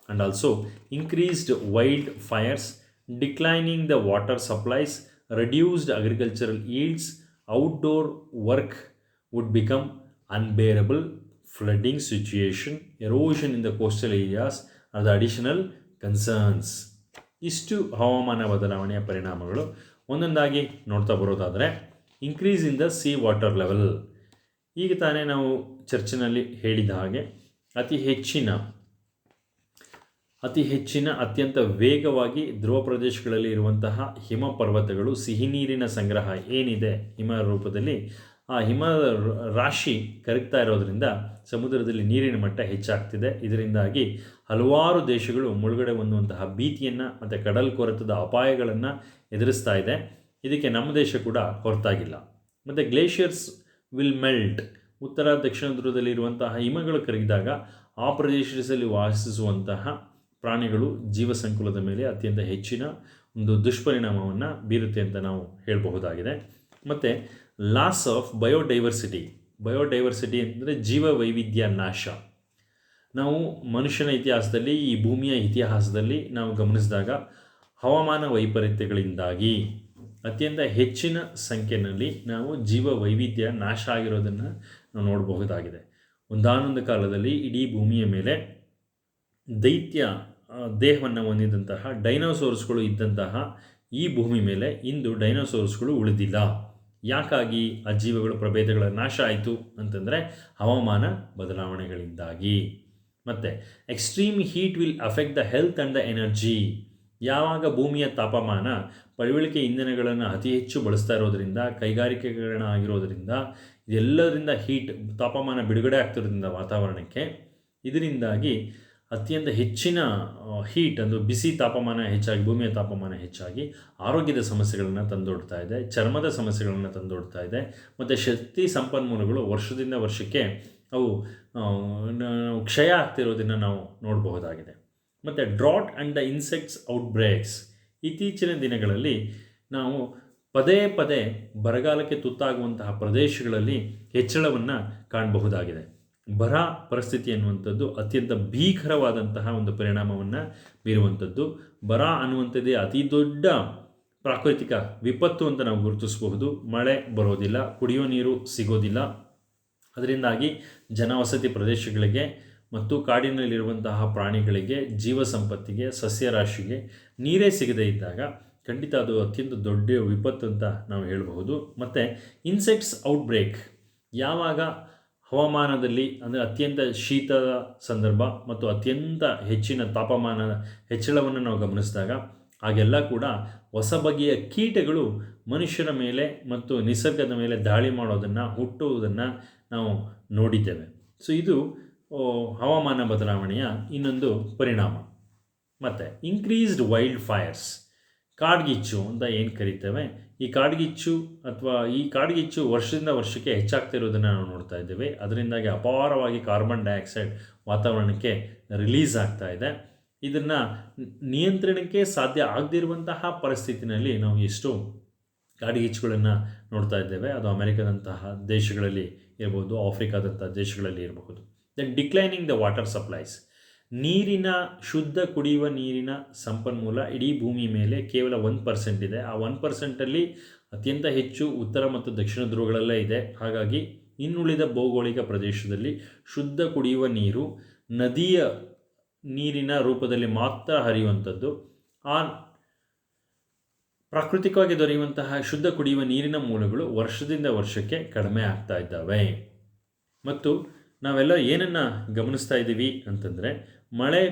and also increased wildfires, declining the water supplies, reduced agricultural yields, outdoor work would become unbearable, flooding situation, erosion in the coastal areas are the additional concerns. ಇಷ್ಟು ಹವಾಮಾನ ಬದಲಾವಣೆಯ ಪರಿಣಾಮಗಳು. ಒಂದೊಂದಾಗಿ ನೋಡ್ತಾ ಬರೋದಾದರೆ, increase in the sea water level, ಈಗ ತಾನೇ ನಾವು ಚರ್ಚಿನಲ್ಲಿ ಹೇಳಿದ ಹಾಗೆ ಅತಿ ಹೆಚ್ಚಿನ ಅತ್ಯಂತ ವೇಗವಾಗಿ ಧ್ರುವ ಪ್ರದೇಶಗಳಲ್ಲಿ ಇರುವಂತಹ ಹಿಮ ಪರ್ವತಗಳು, ಸಿಹಿ ನೀರಿನ ಸಂಗ್ರಹ ಏನಿದೆ ಹಿಮ ರೂಪದಲ್ಲಿ, ಆ ಹಿಮ ರಾಶಿ ಕರಗ್ತಾ ಇರೋದರಿಂದ ಸಮುದ್ರದಲ್ಲಿ ನೀರಿನ ಮಟ್ಟ ಹೆಚ್ಚಾಗ್ತಿದೆ. ಇದರಿಂದಾಗಿ ಹಲವಾರು ದೇಶಗಳು ಮುಳುಗಡೆ ಹೊಂದುವಂತಹ ಭೀತಿಯನ್ನು ಮತ್ತು ಕಡಲ್ಕೊರೆತದ ಅಪಾಯಗಳನ್ನು ಎದುರಿಸ್ತಾ ಇದೆ. ಇದಕ್ಕೆ ನಮ್ಮ ದೇಶ ಕೂಡ ಹೊರತಾಗಿಲ್ಲ. ಮತ್ತು ಗ್ಲೇಷಿಯರ್ಸ್ ವಿಲ್ ಮೆಲ್ಟ್, ಉತ್ತರ ದಕ್ಷಿಣ ಧ್ರುವದಲ್ಲಿ ಇರುವಂತಹ ಹಿಮಗಳು ಕರಗಿದಾಗ ಆ ಪ್ರದೇಶದಲ್ಲಿ ವಾಸಿಸುವಂತಹ ಪ್ರಾಣಿಗಳು ಜೀವ ಸಂಕುಲದ ಮೇಲೆ ಅತ್ಯಂತ ಹೆಚ್ಚಿನ ಒಂದು ದುಷ್ಪರಿಣಾಮವನ್ನು ಬೀರುತ್ತೆ ಅಂತ ನಾವು ಹೇಳಬಹುದಾಗಿದೆ. ಮತ್ತು ಲಾಸ್ ಆಫ್ ಬಯೋಡೈವರ್ಸಿಟಿ ಅಂದರೆ ಜೀವ ವೈವಿಧ್ಯ ನಾಶ. ನಾವು ಮನುಷ್ಯನ ಇತಿಹಾಸದಲ್ಲಿ, ಈ ಭೂಮಿಯ ಇತಿಹಾಸದಲ್ಲಿ ನಾವು ಗಮನಿಸಿದಾಗ ಹವಾಮಾನ ವೈಪರೀತ್ಯಗಳಿಂದಾಗಿ ಅತ್ಯಂತ ಹೆಚ್ಚಿನ ಸಂಖ್ಯೆಯಲ್ಲಿ ನಾವು ಜೀವ ವೈವಿಧ್ಯ ನಾಶ ಆಗಿರೋದನ್ನು ನಾವು ನೋಡಬಹುದಾಗಿದೆ. ಒಂದಾನೊಂದು ಕಾಲದಲ್ಲಿ ಇಡೀ ಭೂಮಿಯ ಮೇಲೆ ದೈತ್ಯ ದೇಹವನ್ನು ಹೊಂದಿದಂತಹ ಡೈನೋಸಾರ್ಸ್ಗಳು ಇದ್ದಂತಹ ಈ ಭೂಮಿ ಮೇಲೆ ಇಂದು ಡೈನೋಸಾರ್ಸ್ಗಳು ಉಳಿದಿಲ್ಲ. ಯಾಕಾಗಿ ಆ ಜೀವಗಳ ಪ್ರಭೇದಗಳ ನಾಶ ಆಯಿತು ಅಂತಂದರೆ ಹವಾಮಾನ ಬದಲಾವಣೆಗಳಿಂದಾಗಿ. ಮತ್ತು extreme heat will affect the health and the energy, ಯಾವಾಗ ಭೂಮಿಯ ತಾಪಮಾನ ಪಳೆಯುಳಿಕೆ ಇಂಧನಗಳನ್ನು ಅತಿ ಹೆಚ್ಚು ಬಳಸ್ತಾ ಇರೋದರಿಂದ, ಕೈಗಾರಿಕೆಗಳನ್ನ ಆಗಿರೋದರಿಂದ, ಇದೆಲ್ಲದರಿಂದ ತಾಪಮಾನ ಬಿಡುಗಡೆ ಆಗ್ತಿರೋದ್ರಿಂದ ವಾತಾವರಣಕ್ಕೆ, ಇದರಿಂದಾಗಿ ಅತ್ಯಂತ ಹೆಚ್ಚಿನ ಹೀಟ್ ಅಂದರೆ ಬಿಸಿ ತಾಪಮಾನ ಹೆಚ್ಚಾಗಿ, ಭೂಮಿಯ ತಾಪಮಾನ ಹೆಚ್ಚಾಗಿ ಆರೋಗ್ಯದ ಸಮಸ್ಯೆಗಳನ್ನು ತಂದೊಡ್ತಾ ಇದೆ, ಚರ್ಮದ ಸಮಸ್ಯೆಗಳನ್ನು ತಂದೊಡ್ತಾ ಇದೆ. ಮತ್ತು ಶಕ್ತಿ ಸಂಪನ್ಮೂಲಗಳು ವರ್ಷದಿಂದ ವರ್ಷಕ್ಕೆ ಅವು ಕ್ಷಯ ಆಗ್ತಿರೋದನ್ನು ನಾವು ನೋಡಬಹುದಾಗಿದೆ. ಮತ್ತು drought and the insects outbreaks, ಇತ್ತೀಚಿನ ದಿನಗಳಲ್ಲಿ ನಾವು ಪದೇ ಬರಗಾಲಕ್ಕೆ ತುತ್ತಾಗುವಂತಹ ಪ್ರದೇಶಗಳಲ್ಲಿ ಹೆಚ್ಚಳವನ್ನು ಕಾಣಬಹುದಾಗಿದೆ. ಬರ ಪರಿಸ್ಥಿತಿ ಅನ್ನುವಂಥದ್ದು ಅತ್ಯಂತ ಭೀಕರವಾದಂತಹ ಒಂದು ಪರಿಣಾಮವನ್ನು ಬೀರುವಂಥದ್ದು. ಬರ ಅನ್ನುವಂಥದ್ದೇ ಅತಿ ದೊಡ್ಡ ಪ್ರಾಕೃತಿಕ ವಿಪತ್ತು ಅಂತ ನಾವು ಗುರುತಿಸಬಹುದು. ಮಳೆ ಬರೋದಿಲ್ಲ, ಕುಡಿಯೋ ನೀರು ಸಿಗೋದಿಲ್ಲ. ಅದರಿಂದಾಗಿ ಜನವಸತಿ ಪ್ರದೇಶಗಳಿಗೆ ಮತ್ತು ಕಾಡಿನಲ್ಲಿರುವಂತಹ ಪ್ರಾಣಿಗಳಿಗೆ, ಜೀವ ಸಂಪತ್ತಿಗೆ, ಸಸ್ಯರಾಶಿಗೆ ನೀರೇ ಸಿಗದೇ ಇದ್ದಾಗ ಖಂಡಿತ ಅದು ಅತ್ಯಂತ ದೊಡ್ಡ ವಿಪತ್ತು ಅಂತ ನಾವು ಹೇಳಬಹುದು. ಮತ್ತು ಇನ್ಸೆಕ್ಟ್ಸ್ ಔಟ್ಬ್ರೇಕ್, ಯಾವಾಗ ಹವಾಮಾನದಲ್ಲಿ ಅಂದರೆ ಅತ್ಯಂತ ಶೀತದ ಸಂದರ್ಭ ಮತ್ತು ಅತ್ಯಂತ ಹೆಚ್ಚಿನ ತಾಪಮಾನ ಹೆಚ್ಚಳವನ್ನು ನಾವು ಗಮನಿಸಿದಾಗ ಆಗೆಲ್ಲ ಕೂಡ ಹೊಸ ಬಗೆಯ ಕೀಟಗಳು ಮನುಷ್ಯರ ಮೇಲೆ ಮತ್ತು ನಿಸರ್ಗದ ಮೇಲೆ ದಾಳಿ ಮಾಡೋದನ್ನು, ಹುಟ್ಟುವುದನ್ನು ನಾವು ನೋಡಿದ್ದೇವೆ. ಸೊ ಇದು ಹವಾಮಾನ ಬದಲಾವಣೆಯ ಇನ್ನೊಂದು ಪರಿಣಾಮ. ಮತ್ತು ಇನ್ಕ್ರೀಸ್ಡ್ ವೈಲ್ಡ್ ಫೈರ್ಸ್, ಕಾಡ್ಗಿಚ್ಚು ಅಂತ ಏನು ಕರಿತೇವೆ, ಈ ಕಾಡ್ಗಿಚ್ಚು ವರ್ಷದಿಂದ ವರ್ಷಕ್ಕೆ ಹೆಚ್ಚಾಗ್ತಿರೋದನ್ನು ನಾವು ನೋಡ್ತಾ ಇದ್ದೇವೆ. ಅದರಿಂದಾಗಿ ಅಪಾರವಾಗಿ ಕಾರ್ಬನ್ ಡೈಆಕ್ಸೈಡ್ ವಾತಾವರಣಕ್ಕೆ ರಿಲೀಸ್ ಆಗ್ತಾ ಇದೆ. ಇದನ್ನು ನಿಯಂತ್ರಣಕ್ಕೆ ಸಾಧ್ಯ ಆಗದಿರುವಂತಹ ಪರಿಸ್ಥಿತಿನಲ್ಲಿ ನಾವು ಎಷ್ಟು ಕಾಡ್ಗಿಚ್ಚುಗಳನ್ನು ನೋಡ್ತಾ ಇದ್ದೇವೆ. ಅದು ಅಮೆರಿಕದಂತಹ ದೇಶಗಳಲ್ಲಿ ಇರಬಹುದು, ಆಫ್ರಿಕಾದಂಥ ದೇಶಗಳಲ್ಲಿ ಇರಬಹುದು. Then declining the water supplies, ಶುದ್ಧ ಕುಡಿಯುವ ನೀರಿನ ಸಂಪನ್ಮೂಲ ಇಡೀ ಭೂಮಿ ಮೇಲೆ ಕೇವಲ 1% ಇದೆ. ಆ 1%ಅಲ್ಲಿ ಅತ್ಯಂತ ಹೆಚ್ಚು ಉತ್ತರ ಮತ್ತು ದಕ್ಷಿಣ ಧ್ರುವಗಳಲ್ಲೇ ಇದೆ. ಹಾಗಾಗಿ ಇನ್ನುಳಿದ ಭೌಗೋಳಿಕ ಪ್ರದೇಶದಲ್ಲಿ ಶುದ್ಧ ಕುಡಿಯುವ ನೀರು ನದಿಯ ನೀರಿನ ರೂಪದಲ್ಲಿ ಮಾತ್ರ ಹರಿಯುವಂಥದ್ದು. ಆ ಪ್ರಾಕೃತಿಕವಾಗಿ ದೊರೆಯುವಂತಹ ಶುದ್ಧ ಕುಡಿಯುವ ನೀರಿನ ಮೂಲಗಳು ವರ್ಷದಿಂದ ವರ್ಷಕ್ಕೆ ಕಡಿಮೆ ಆಗ್ತಾ ಇದ್ದಾವೆ. ಮತ್ತು ನಾವೆಲ್ಲ ಏನನ್ನು ಗಮನಿಸ್ತಾ ಇದ್ದೀವಿ ಅಂತಂದರೆ, ಮಳೆ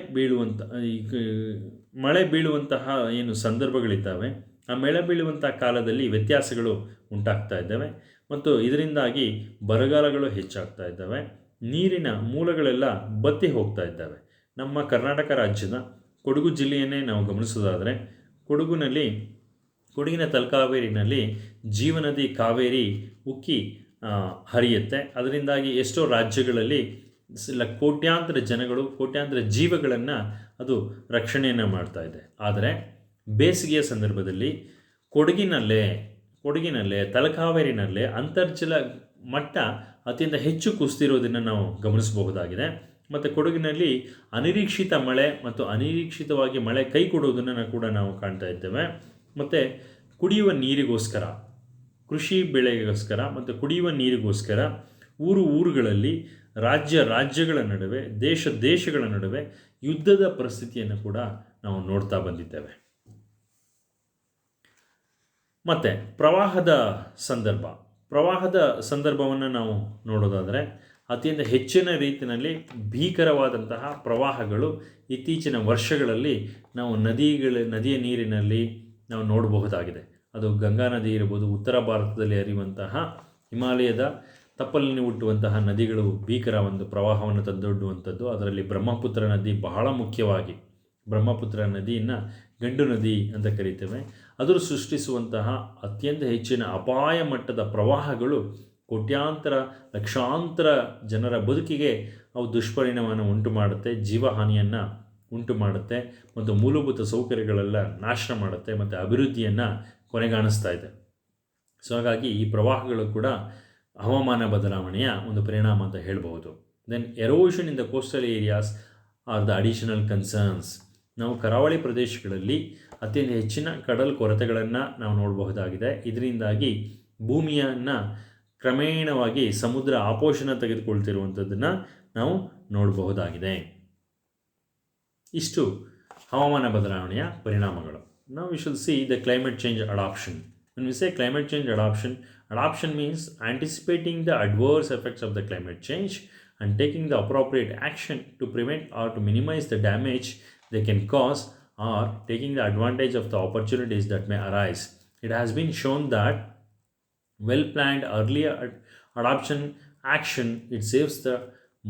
ಬೀಳುವಂತಹ ಏನು ಸಂದರ್ಭಗಳಿದ್ದಾವೆ, ಆ ಮಳೆ ಬೀಳುವಂತಹ ಕಾಲದಲ್ಲಿ ವ್ಯತ್ಯಾಸಗಳು ಉಂಟಾಗ್ತಾ ಇದ್ದಾವೆ ಮತ್ತು ಇದರಿಂದಾಗಿ ಬರಗಾಲಗಳು ಹೆಚ್ಚಾಗ್ತಾ ಇದ್ದಾವೆ. ನೀರಿನ ಮೂಲಗಳೆಲ್ಲ ಬತ್ತಿ ಹೋಗ್ತಾ ಇದ್ದಾವೆ. ನಮ್ಮ ಕರ್ನಾಟಕ ರಾಜ್ಯದ ಕೊಡಗು ಜಿಲ್ಲೆಯನ್ನೇ ನಾವು ಗಮನಿಸೋದಾದರೆ, ಕೊಡಗಿನ ತಲಕಾವೇರಿನಲ್ಲಿ ಜೀವನದಿ ಕಾವೇರಿ ಉಕ್ಕಿ ಹರಿಯುತ್ತೆ. ಅದರಿಂದಾಗಿ ಎಷ್ಟೋ ರಾಜ್ಯಗಳಲ್ಲಿ ಕೋಟ್ಯಾಂತರ ಜನಗಳು, ಕೋಟ್ಯಾಂತರ ಜೀವಗಳನ್ನು ಅದು ರಕ್ಷಣೆಯನ್ನು ಮಾಡ್ತಾ ಇದೆ. ಆದರೆ ಬೇಸಿಗೆಯ ಸಂದರ್ಭದಲ್ಲಿ ಕೊಡಗಿನಲ್ಲೇ ತಲಕಾವೇರಿನಲ್ಲೇ ಅಂತರ್ಜಲ ಮಟ್ಟ ಅತ್ಯಂತ ಹೆಚ್ಚು ಕುಸಿದಿರೋದನ್ನು ನಾವು ಗಮನಿಸಬಹುದಾಗಿದೆ. ಮತ್ತು ಕೊಡಗಿನಲ್ಲಿ ಅನಿರೀಕ್ಷಿತ ಮಳೆ ಮತ್ತು ಅನಿರೀಕ್ಷಿತವಾಗಿ ಮಳೆ ಕೈ ಕೊಡುವುದನ್ನು ಕೂಡ ನಾವು ಕಾಣ್ತಾ ಇದ್ದೇವೆ. ಮತ್ತು ಕುಡಿಯುವ ನೀರಿಗೋಸ್ಕರ, ಕೃಷಿ ಬೆಳೆಗೋಸ್ಕರ ಮತ್ತು ಕುಡಿಯುವ ನೀರಿಗೋಸ್ಕರ ಊರುಗಳಲ್ಲಿ ರಾಜ್ಯಗಳ ನಡುವೆ, ದೇಶಗಳ ನಡುವೆ ಯುದ್ಧದ ಪರಿಸ್ಥಿತಿಯನ್ನು ಕೂಡ ನಾವು ನೋಡ್ತಾ ಬಂದಿದ್ದೇವೆ. ಮತ್ತು ಪ್ರವಾಹದ ಸಂದರ್ಭವನ್ನು ನಾವು ನೋಡೋದಾದರೆ, ಅತ್ಯಂತ ಹೆಚ್ಚಿನ ರೀತಿಯಲ್ಲಿ ಭೀಕರವಾದಂತಹ ಪ್ರವಾಹಗಳು ಇತ್ತೀಚಿನ ವರ್ಷಗಳಲ್ಲಿ ನಾವು ನದಿಯ ನೀರಿನಲ್ಲಿ ನಾವು ನೋಡಬಹುದಾಗಿದೆ. ಅದು ಗಂಗಾ ನದಿ ಇರ್ಬೋದು, ಉತ್ತರ ಭಾರತದಲ್ಲಿ ಹರಿಯುವಂತಹ ಹಿಮಾಲಯದ ತಪ್ಪಲಿನ ಹುಟ್ಟುವಂತಹ ನದಿಗಳು ಭೀಕರ ಒಂದು ಪ್ರವಾಹವನ್ನು ತಂದೊಡ್ಡುವಂಥದ್ದು. ಅದರಲ್ಲಿ ಬ್ರಹ್ಮಪುತ್ರ ನದಿ ಬಹಳ ಮುಖ್ಯವಾಗಿ, ಬ್ರಹ್ಮಪುತ್ರ ನದಿಯನ್ನು ಗಂಡು ನದಿ ಅಂತ ಕರೀತೇವೆ. ಅದು ಸೃಷ್ಟಿಸುವಂತಹ ಅತ್ಯಂತ ಹೆಚ್ಚಿನ ಅಪಾಯ ಮಟ್ಟದ ಪ್ರವಾಹಗಳು ಕೋಟ್ಯಾಂತರ ಲಕ್ಷಾಂತರ ಜನರ ಬದುಕಿಗೆ ಅವು ದುಷ್ಪರಿಣಾಮವನ್ನು ಉಂಟು ಮಾಡುತ್ತೆ, ಜೀವಹಾನಿಯನ್ನು ಉಂಟು ಮಾಡುತ್ತೆ ಮತ್ತು ಮೂಲಭೂತ ಸೌಕರ್ಯಗಳೆಲ್ಲ ನಾಶ ಮಾಡುತ್ತೆ ಮತ್ತು ಅಭಿವೃದ್ಧಿಯನ್ನು ಕೊನೆಗಾಣಿಸ್ತಾ ಇದೆ. ಸೊ ಹಾಗಾಗಿ ಈ ಪ್ರವಾಹಗಳು ಕೂಡ ಹವಾಮಾನ ಬದಲಾವಣೆಯ ಒಂದು ಪರಿಣಾಮ ಅಂತ ಹೇಳಬಹುದು. Then erosion in the coastal areas are the additional concerns. ನಾವು ಕರಾವಳಿ ಪ್ರದೇಶಗಳಲ್ಲಿ ಅತ್ಯಂತ ಹೆಚ್ಚಿನ ಕಡಲ್ ಕೊರೆತಗಳನ್ನು ನಾವು ನೋಡಬಹುದಾಗಿದೆ. ಇದರಿಂದಾಗಿ ಭೂಮಿಯನ್ನು ಕ್ರಮೇಣವಾಗಿ ಸಮುದ್ರ ಆಪೋಷಣ ತೆಗೆದುಕೊಳ್ತಿರುವಂಥದ್ದನ್ನು ನಾವು ನೋಡಬಹುದಾಗಿದೆ. ಇಷ್ಟು ಹವಾಮಾನ ಬದಲಾವಣೆಯ ಪರಿಣಾಮಗಳು. Now we shall see the climate change adoption. When we say climate change adoption means anticipating the adverse effects of the climate change and taking the appropriate action to prevent or to minimize the damage they can cause, or taking the advantage of the opportunities that may arise. It has been shown that well-planned early adoption action, it saves the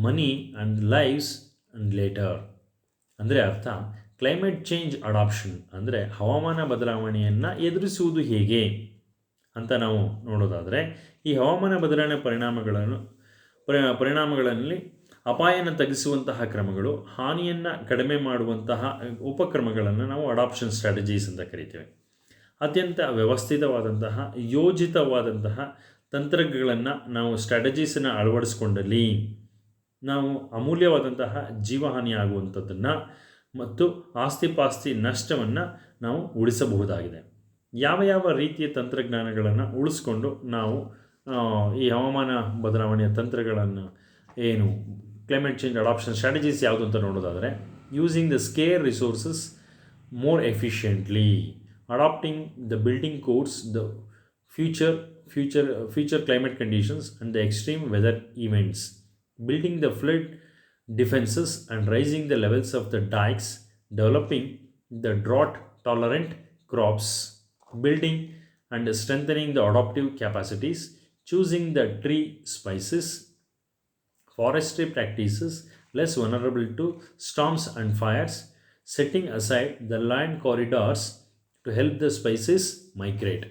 money and lives and later. ಅಂದರೆ ಅರ್ಥ, climate change adoption ಅಂದರೆ ಹವಾಮಾನ ಬದಲಾವಣೆಯನ್ನು ಎದುರಿಸುವುದು ಹೇಗೆ ಅಂತ ನಾವು ನೋಡೋದಾದರೆ, ಈ ಹವಾಮಾನ ಬದಲಾವಣೆ ಪರಿಣಾಮಗಳಲ್ಲಿ ಅಪಾಯನ ತಗ್ಗಿಸುವಂತಹ ಕ್ರಮಗಳು, ಹಾನಿಯನ್ನು ಕಡಿಮೆ ಮಾಡುವಂತಹ ಉಪಕ್ರಮಗಳನ್ನು ನಾವು ಅಡಾಪ್ಷನ್ ಸ್ಟ್ರಾಟಜೀಸ್ ಅಂತ ಕರಿತೇವೆ. ಅತ್ಯಂತ ವ್ಯವಸ್ಥಿತವಾದಂತಹ ಯೋಜಿತವಾದಂತಹ ತಂತ್ರಗಳನ್ನು ನಾವು ಸ್ಟ್ರಾಟಜೀಸನ್ನು ಅಳವಡಿಸ್ಕೊಂಡಲ್ಲಿ ನಾವು ಅಮೂಲ್ಯವಾದಂತಹ ಜೀವಹಾನಿ ಆಗುವಂಥದ್ದನ್ನು ಮತ್ತು ಆಸ್ತಿಪಾಸ್ತಿ ನಷ್ಟವನ್ನು ನಾವು ಉಳಿಸಬಹುದಾಗಿದೆ. ಯಾವ ರೀತಿಯ ತಂತ್ರಜ್ಞಾನಗಳನ್ನು ಉಳಿಸ್ಕೊಂಡು ನಾವು ಈ ಹವಾಮಾನ ಬದಲಾವಣೆಯ ತಂತ್ರಗಳನ್ನು ಏನು ಕ್ಲೈಮೇಟ್ ಚೇಂಜ್ ಅಡಾಪ್ಷನ್ ಸ್ಟ್ರಾಟಜೀಸ್ ಯಾವುದು ಅಂತ ನೋಡೋದಾದರೆ, using the scarce resources more efficiently, adapting the building codes, the future climate conditions and the extreme weather events, building the flood defenses and raising the levels of the dikes, developing the drought tolerant crops, building and strengthening the adaptive capacities, choosing the tree species, forestry practices less vulnerable to storms and fires, setting aside the land corridors to help the species migrate.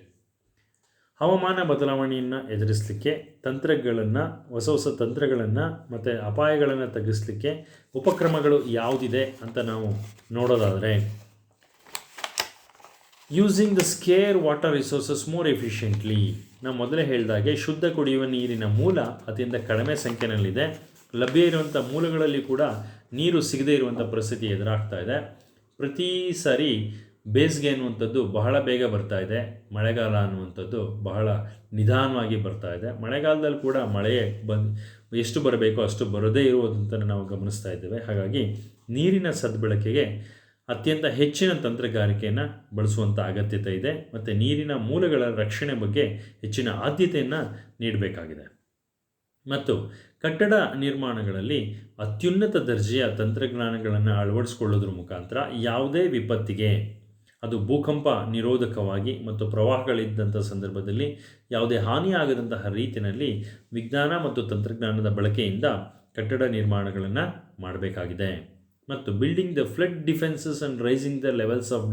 ಹವಾಮಾನ ಬದಲಾವಣೆಯನ್ನು ಎದುರಿಸಲಿಕ್ಕೆ ಹೊಸ ತಂತ್ರಗಳನ್ನು ಮತ್ತು ಅಪಾಯಗಳನ್ನು ತಗ್ಗಿಸಲಿಕ್ಕೆ ಉಪಕ್ರಮಗಳು ಯಾವುದಿದೆ ಅಂತ ನಾವು ನೋಡೋದಾದರೆ, using the scarce water resources more efficiently. ನಾವು ಮೊದಲೇ ಹೇಳಿದಾಗೆ ಶುದ್ಧ ಕುಡಿಯುವ ನೀರಿನ ಮೂಲ ಅತ್ಯಂತ ಕಡಿಮೆ ಸಂಖ್ಯೆಯಲ್ಲಿದೆ. ಲಭ್ಯ ಇರುವಂಥ ಮೂಲಗಳಲ್ಲಿ ಕೂಡ ನೀರು ಸಿಗದೇ ಇರುವಂಥ ಪರಿಸ್ಥಿತಿ ಎದುರಾಗ್ತಾ ಇದೆ. ಪ್ರತಿ ಸಾರಿ ಬೇಸಿಗೆ ಅನ್ನುವಂಥದ್ದು ಬಹಳ ಬೇಗ ಬರ್ತಾ ಇದೆ, ಮಳೆಗಾಲ ಅನ್ನುವಂಥದ್ದು ಬಹಳ ನಿಧಾನವಾಗಿ ಬರ್ತಾ ಇದೆ. ಮಳೆಗಾಲದಲ್ಲಿ ಕೂಡ ಎಷ್ಟು ಬರಬೇಕೋ ಅಷ್ಟು ಬರದೇ ಇರುವುದಂತ ನಾವು ಗಮನಿಸ್ತಾ ಇದ್ದೇವೆ. ಹಾಗಾಗಿ ನೀರಿನ ಸದ್ಬಳಕೆಗೆ ಅತ್ಯಂತ ಹೆಚ್ಚಿನ ತಂತ್ರಗಾರಿಕೆಯನ್ನು ಬಳಸುವಂಥ ಅಗತ್ಯತೆ ಇದೆ ಮತ್ತು ನೀರಿನ ಮೂಲಗಳ ರಕ್ಷಣೆ ಬಗ್ಗೆ ಹೆಚ್ಚಿನ ಆದ್ಯತೆಯನ್ನು ನೀಡಬೇಕಾಗಿದೆ. ಮತ್ತು ಕಟ್ಟಡ ನಿರ್ಮಾಣಗಳಲ್ಲಿ ಅತ್ಯುನ್ನತ ದರ್ಜೆಯ ತಂತ್ರಜ್ಞಾನಗಳನ್ನು ಅಳವಡಿಸಿಕೊಳ್ಳೋದ್ರ ಮುಖಾಂತರ ಯಾವುದೇ ವಿಪತ್ತಿಗೆ ಅದು ಭೂಕಂಪ ನಿರೋಧಕವಾಗಿ ಮತ್ತು ಪ್ರವಾಹಗಳಿದ್ದಂಥ ಸಂದರ್ಭದಲ್ಲಿ ಯಾವುದೇ ಹಾನಿಯಾಗದಂತಹ ರೀತಿಯಲ್ಲಿ ವಿಜ್ಞಾನ ಮತ್ತು ತಂತ್ರಜ್ಞಾನದ ಬಳಕೆಯಿಂದ ಕಟ್ಟಡ ನಿರ್ಮಾಣಗಳನ್ನು ಮಾಡಬೇಕಾಗಿದೆ. ಮತ್ತು building the flood defences and raising the levels of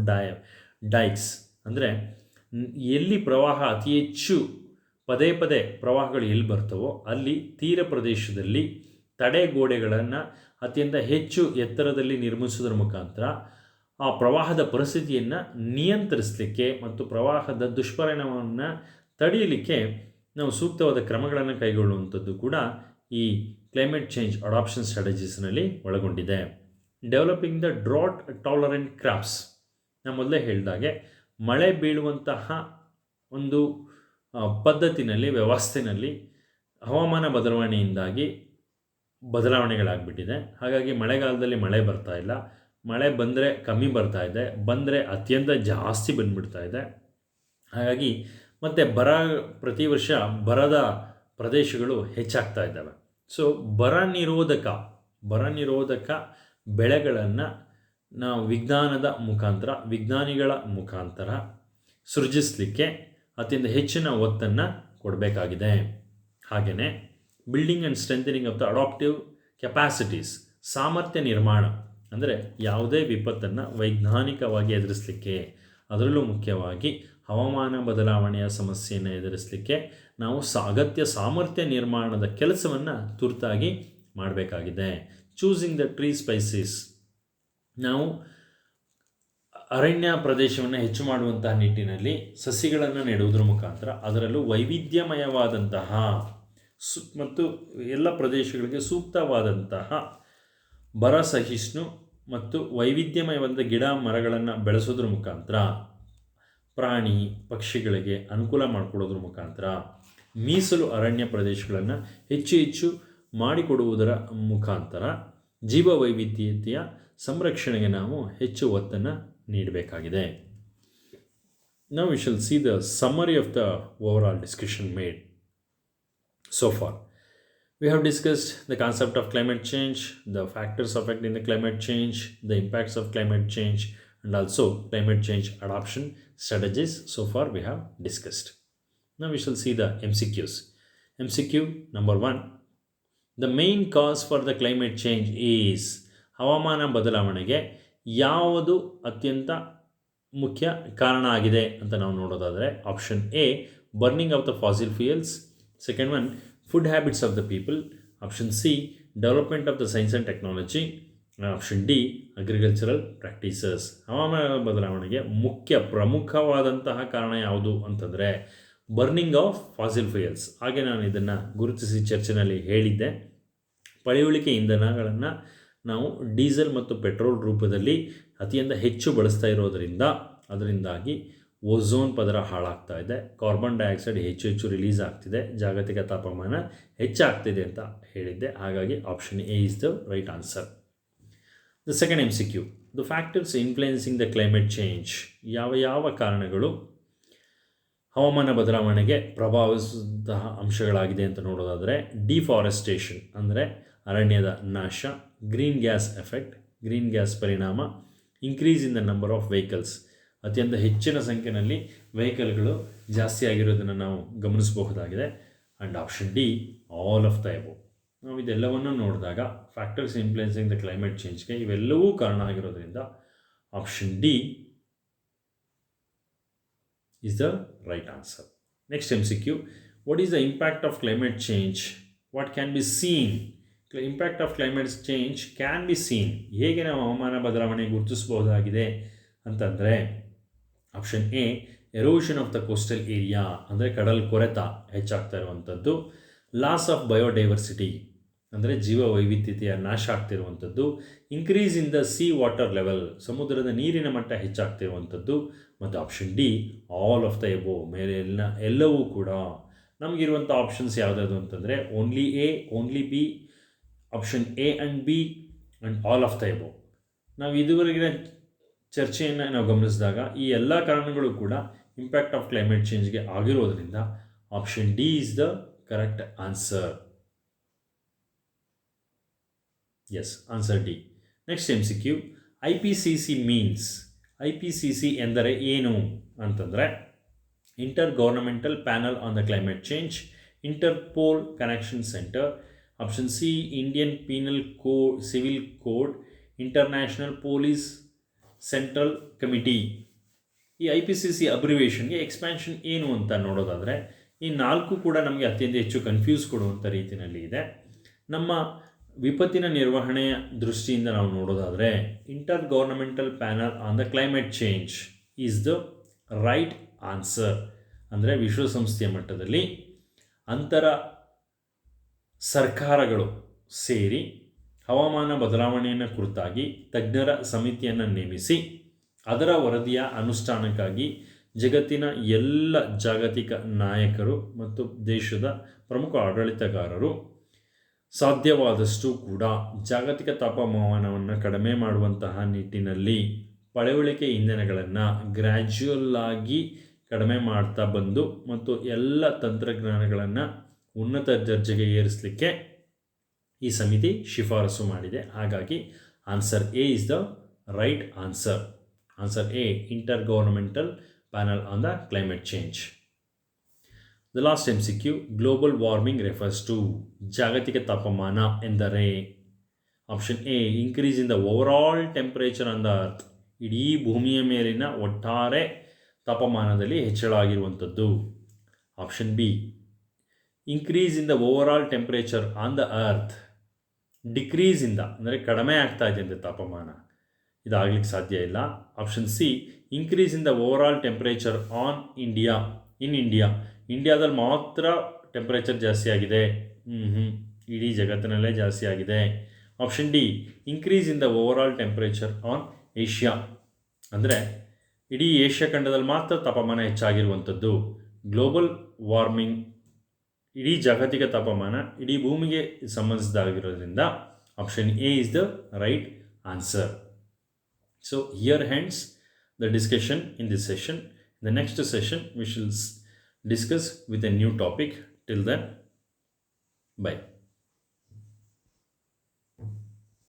dykes ಅಂದರೆ ಎಲ್ಲಿ ಪ್ರವಾಹ ಅತಿ ಹೆಚ್ಚು ಪದೇ ಪದೇ ಪ್ರವಾಹಗಳು ಎಲ್ಲಿ ಬರ್ತವೋ ಅಲ್ಲಿ ತೀರ ಪ್ರದೇಶದಲ್ಲಿ ತಡೆಗೋಡೆಗಳನ್ನು ಅತ್ಯಂತ ಹೆಚ್ಚು ಎತ್ತರದಲ್ಲಿ ನಿರ್ಮಿಸೋದ್ರ ಮುಖಾಂತರ ಆ ಪ್ರವಾಹದ ಪರಿಸ್ಥಿತಿಯನ್ನು ನಿಯಂತ್ರಿಸಲಿಕ್ಕೆ ಮತ್ತು ಪ್ರವಾಹದ ದುಷ್ಪರಿಣಾಮವನ್ನು ತಡೆಯಲಿಕ್ಕೆ ನಾವು ಸೂಕ್ತವಾದ ಕ್ರಮಗಳನ್ನು ಕೈಗೊಳ್ಳುವಂಥದ್ದು ಕೂಡ ಈ ಕ್ಲೈಮೇಟ್ ಚೇಂಜ್ ಅಡಾಪ್ಷನ್ ಸ್ಟ್ರಾಟಜೀಸ್ನಲ್ಲಿ ಒಳಗೊಂಡಿದೆ. Developing the drought tolerant crops, ನಾನು ಮೊದಲೇ ಹೇಳಿದಾಗೆ ಮಳೆ ಬೀಳುವಂತಹ ಒಂದು ಪದ್ಧತಿನಲ್ಲಿ ವ್ಯವಸ್ಥೆಯಲ್ಲಿ ಹವಾಮಾನ ಬದಲಾವಣೆಯಿಂದಾಗಿ ಬದಲಾವಣೆಗಳಾಗ್ಬಿಟ್ಟಿದೆ. ಹಾಗಾಗಿ ಮಳೆಗಾಲದಲ್ಲಿ ಮಳೆ ಬರ್ತಾ ಇಲ್ಲ, ಮಳೆ ಬಂದರೆ ಕಮ್ಮಿ ಬರ್ತಾ ಇದೆ, ಬಂದರೆ ಅತ್ಯಂತ ಜಾಸ್ತಿ ಬಂದುಬಿಡ್ತಾ ಇದೆ. ಹಾಗಾಗಿ ಮತ್ತು ಪ್ರತಿ ವರ್ಷ ಬರದ ಪ್ರದೇಶಗಳು ಹೆಚ್ಚಾಗ್ತಾ ಇದ್ದಾವೆ. ಸೊ ಬರ ನಿರೋಧಕ ಬೆಳೆಗಳನ್ನು ನಾವು ವಿಜ್ಞಾನಿಗಳ ಮುಖಾಂತರ ಸೃಜಿಸಲಿಕ್ಕೆ ಅತ್ಯಂತ ಹೆಚ್ಚಿನ ಒತ್ತನ್ನು ಕೊಡಬೇಕಾಗಿದೆ. ಹಾಗೆಯೇ building and strengthening of the adaptive capacities, ಸಾಮರ್ಥ್ಯ ನಿರ್ಮಾಣ ಅಂದರೆ ಯಾವುದೇ ವಿಪತ್ತನ್ನು ವೈಜ್ಞಾನಿಕವಾಗಿ ಎದುರಿಸಲಿಕ್ಕೆ, ಅದರಲ್ಲೂ ಮುಖ್ಯವಾಗಿ ಹವಾಮಾನ ಬದಲಾವಣೆಯ ಸಮಸ್ಯೆಯನ್ನು ಎದುರಿಸಲಿಕ್ಕೆ ನಾವು ಅಗತ್ಯ ಸಾಮರ್ಥ್ಯ ನಿರ್ಮಾಣದ ಕೆಲಸವನ್ನು ತುರ್ತಾಗಿ ಮಾಡಬೇಕಾಗಿದೆ. ಚೂಸಿಂಗ್ ದ ಟ್ರೀ ಸ್ಪೈಸೀಸ್, ನಾವು ಅರಣ್ಯ ಪ್ರದೇಶವನ್ನು ಹೆಚ್ಚು ಮಾಡುವಂತಹ ನಿಟ್ಟಿನಲ್ಲಿ ಸಸಿಗಳನ್ನು ನೆಡುವುದರ ಮುಖಾಂತರ ಅದರಲ್ಲೂ ವೈವಿಧ್ಯಮಯವಾದಂತಹ ಮತ್ತು ಎಲ್ಲ ಪ್ರದೇಶಗಳಿಗೆ ಸೂಕ್ತವಾದಂತಹ ಬರ ಸಹಿಷ್ಣು ಮತ್ತು ವೈವಿಧ್ಯಮಯವಾದ ಗಿಡ ಮರಗಳನ್ನು ಬೆಳೆಸೋದ್ರ ಮುಖಾಂತರ ಪ್ರಾಣಿ ಪಕ್ಷಿಗಳಿಗೆ ಅನುಕೂಲ ಮಾಡಿಕೊಡೋದ್ರ ಮುಖಾಂತರ ಮೀಸಲು ಅರಣ್ಯ ಪ್ರದೇಶಗಳನ್ನು ಹೆಚ್ಚು ಮಾಡಿಕೊಡುವುದರ ಮುಖಾಂತರ ಜೀವ ವೈವಿಧ್ಯತೆಯ ಸಂರಕ್ಷಣೆಗೆ ನಾವು ಹೆಚ್ಚು ಒತ್ತನ್ನು ನೀಡಬೇಕಾಗಿದೆ. Now we shall see the summary of the overall discussion made so far. We have discussed the concept of climate change, the factors affecting the climate change, the impacts of climate change, and also climate change adoption strategies. So far we have discussed. Now we shall see the MCQs. MCQ number 1. The main cause for the climate change is ಹವಾಮಾನ ಬದಲಾವಣೆಗೆ ಯಾವುದು ಅತ್ಯಂತ ಮುಖ್ಯ ಕಾರಣ ಆಗಿದೆ ಅಂತ ನಾವು ನೋಡೋದಾದರೆ option A burning of the fossil fuels, second one food habits of the people, option C development of the science and technology, option D agricultural practices. ಹವಾಮಾನ ಬದಲಾವಣೆಗೆ ಪ್ರಮುಖವಾದಂತಹ ಕಾರಣ ಯಾವುದು ಅಂತಂದರೆ ಬರ್ನಿಂಗ್ ಆಫ್ ಫಾಸಿಲ್ ಫ್ಯೂಯಲ್ಸ್. ಹಾಗೆ ನಾನು ಇದನ್ನು ಗುರುತಿಸಿ ಚರ್ಚೆಯಲ್ಲಿ ಹೇಳಿದ್ದೆ. ಪಳೆಯುಳಿಕೆ ಇಂಧನಗಳನ್ನು ನಾವು ಡೀಸೆಲ್ ಮತ್ತು ಪೆಟ್ರೋಲ್ ರೂಪದಲ್ಲಿ ಅತ್ಯಂತ ಹೆಚ್ಚು ಬಳಸ್ತಾ ಇರೋದರಿಂದ ಅದರಿಂದಾಗಿ ಓಝೋನ್ ಪದರ ಹಾಳಾಗ್ತಾ ಇದೆ, ಕಾರ್ಬನ್ ಡೈಆಕ್ಸೈಡ್ ಹೆಚ್ಚು ರಿಲೀಸ್ ಆಗ್ತಿದೆ, ಜಾಗತಿಕ ತಾಪಮಾನ ಹೆಚ್ಚಾಗ್ತಿದೆ ಅಂತ ಹೇಳಿದ್ದೆ. ಹಾಗಾಗಿ option A is the right answer. The second MCQ, the factors influencing the climate change. ಯಾವ ಕಾರಣಗಳು ಹವಾಮಾನ ಬದಲಾವಣೆಗೆ ಪ್ರಭಾವಿಸಿದಂತಹ ಅಂಶಗಳಾಗಿದೆ ಅಂತ ನೋಡೋದಾದರೆ ಡಿಫಾರೆಸ್ಟೇಷನ್ ಅಂದರೆ ಅರಣ್ಯದ ನಾಶ, green gas effect, green gas ಪರಿಣಾಮ, increase in the number of vehicles, ಅತ್ಯಂತ ಹೆಚ್ಚಿನ ಸಂಖ್ಯೆಯಲ್ಲಿ ವೆಹಿಕಲ್ಗಳು ಜಾಸ್ತಿ ಆಗಿರೋದನ್ನು ನಾವು ಗಮನಿಸಬಹುದಾಗಿದೆ, and option D all of the above. ನಾವು ಇದೆಲ್ಲವನ್ನು ನೋಡಿದಾಗ ಫ್ಯಾಕ್ಟರ್ಸ್ ಇನ್ಫ್ಲುಯೆನ್ಸಿಂಗ್ ದ ಕ್ಲೈಮೇಟ್ ಚೇಂಜ್ಗೆ ಇವೆಲ್ಲವೂ ಕಾರಣ ಆಗಿರೋದ್ರಿಂದ option D is the right answer. Next MCQ, what is the impact of climate change? What can be seen? Impact of climate change can be seen. ಹೇಗೆ ನಾವು ಹವಾಮಾನ ಬದಲಾವಣೆ ಗುರುತಿಸಬಹುದಾಗಿದೆ ಅಂತಂದರೆ option A erosion of the coastal area ಅಂದರೆ ಕಡಲ್ ಕೊರೆತ ಹೆಚ್ಚಾಗ್ತಾ ಇರುವಂಥದ್ದು, loss of biodiversity ಅಂದರೆ ಜೀವ ವೈವಿಧ್ಯತೆಯ ನಾಶ ಆಗ್ತಿರುವಂಥದ್ದು, increase in the sea water level ಸಮುದ್ರದ ನೀರಿನ ಮಟ್ಟ ಹೆಚ್ಚಾಗ್ತಿರುವಂಥದ್ದು, ಮತ್ತು option D all of the above ಮೇಲೆ ಎಲ್ಲವೂ ಕೂಡ. ನಮಗಿರುವಂಥ ಆಪ್ಷನ್ಸ್ ಯಾವುದಾದ್ರು ಅಂತಂದರೆ only A, only B, option A and B and all of the above. ನಾವು ಇದುವರೆಗಿನ ಚರ್ಚೆಯನ್ನು ನಾವು ಗಮನಿಸಿದಾಗ ಈ ಎಲ್ಲ ಕಾರಣಗಳು ಕೂಡ ಇಂಪ್ಯಾಕ್ಟ್ ಆಫ್ ಕ್ಲೈಮೇಟ್ ಚೇಂಜ್ಗೆ ಆಗಿರೋದ್ರಿಂದ option D is the correct answer. Yes, answer D. Next MCQ, IPCC means. IPCC ಎಂದರೆ ಏನು ಅಂತಂದರೆ intergovernmental panel on the climate change, Interpol connection centre, option C Indian penal code, civil code, international police central committee. ಈ IPCC ಅಬ್ರಿವೇಷನ್ಗೆ expansion ಏನು ಅಂತ ನೋಡೋದಾದರೆ ಈ ನಾಲ್ಕು ಕೂಡ ನಮಗೆ ಅತ್ಯಂತ ಹೆಚ್ಚು ಕನ್ಫ್ಯೂಸ್ ಕೊಡುವಂಥ ರೀತಿಯಲ್ಲಿ ಇದೆ. ನಮ್ಮ ವಿಪತ್ತಿನ ನಿರ್ವಹಣೆಯ ದೃಷ್ಟಿಯಿಂದ ನಾವು ನೋಡೋದಾದರೆ inter governmental panel on the climate change is the right answer. ಅಂದರೆ ವಿಶ್ವಸಂಸ್ಥೆಯ ಮಟ್ಟದಲ್ಲಿ ಅಂತರ ಸರ್ಕಾರಗಳು ಸೇರಿ ಹವಾಮಾನ ಬದಲಾವಣೆಯನ್ನು ಕುರಿತಾಗಿ ತಜ್ಞರ ಸಮಿತಿಯನ್ನು ನೇಮಿಸಿ ಅದರ ವರದಿಯ ಅನುಷ್ಠಾನಕ್ಕಾಗಿ ಜಗತ್ತಿನ ಎಲ್ಲ ಜಾಗತಿಕ ನಾಯಕರು ಮತ್ತು ದೇಶದ ಪ್ರಮುಖ ಆಡಳಿತಗಾರರು ಸಾಧ್ಯವಾದಷ್ಟು ಕೂಡ ಜಾಗತಿಕ ತಾಪಮಾನವನ್ನು ಕಡಿಮೆ ಮಾಡುವಂತಹ ನಿಟ್ಟಿನಲ್ಲಿ ಪಳೆಯುಳಿಕೆ ಇಂಧನಗಳನ್ನು ಗ್ರ್ಯಾಜುಯಲ್ ಆಗಿ ಕಡಿಮೆ ಮಾಡ್ತಾ ಬಂದು ಮತ್ತು ಎಲ್ಲ ತಂತ್ರಜ್ಞಾನಗಳನ್ನು ಉನ್ನತ ದರ್ಜೆಗೆ ಏರಿಸಲಿಕ್ಕೆ ಈ ಸಮಿತಿ ಶಿಫಾರಸು ಮಾಡಿದೆ. ಹಾಗಾಗಿ answer A is the right answer. Answer A, intergovernmental panel on the climate change. The last MCQ, global warming refers to. ಜಾಗತಿಕ ತಾಪಮಾನ ಎಂದರೆ option A increase in the overall temperature on the earth. ಇಡೀ ಭೂಮಿಯ ಮೇಲಿನ ಒಟ್ಟಾರೆ ತಾಪಮಾನದಲ್ಲಿ ಹೆಚ್ಚಳ ಆಗಿರುವಂಥದ್ದು. Option B increase in the overall temperature on the earth. ಡಿಕ್ರೀಸಿಂದ ಅಂದರೆ ಕಡಿಮೆ ಆಗ್ತಾ ಇದೆ ತಾಪಮಾನ, ಇದಾಗಲಿಕ್ಕೆ ಸಾಧ್ಯ ಇಲ್ಲ. Option C increase in the overall temperature on India. In India, ಇಂಡಿಯಾದಲ್ಲಿ ಮಾತ್ರ ಟೆಂಪರೇಚರ್ ಜಾಸ್ತಿ ಆಗಿದೆ, ಇಡೀ ಜಗತ್ತಿನಲ್ಲೇ ಜಾಸ್ತಿ ಆಗಿದೆ. Option D increase in the overall temperature on Asia. ಅಂದರೆ ಇಡೀ ಏಷ್ಯಾ ಖಂಡದಲ್ಲಿ ಮಾತ್ರ ತಾಪಮಾನ ಹೆಚ್ಚಾಗಿರುವಂಥದ್ದು. ಗ್ಲೋಬಲ್ ವಾರ್ಮಿಂಗ್ ಇಡೀ ಜಾಗತಿಕ ತಾಪಮಾನ ಇಡೀ ಭೂಮಿಗೆ ಸಂಬಂಧಿಸಿದಾಗಿರೋದ್ರಿಂದ option A is the right answer. So here ends the discussion in this session. In the next session we shall discuss with a new topic. Till then, bye.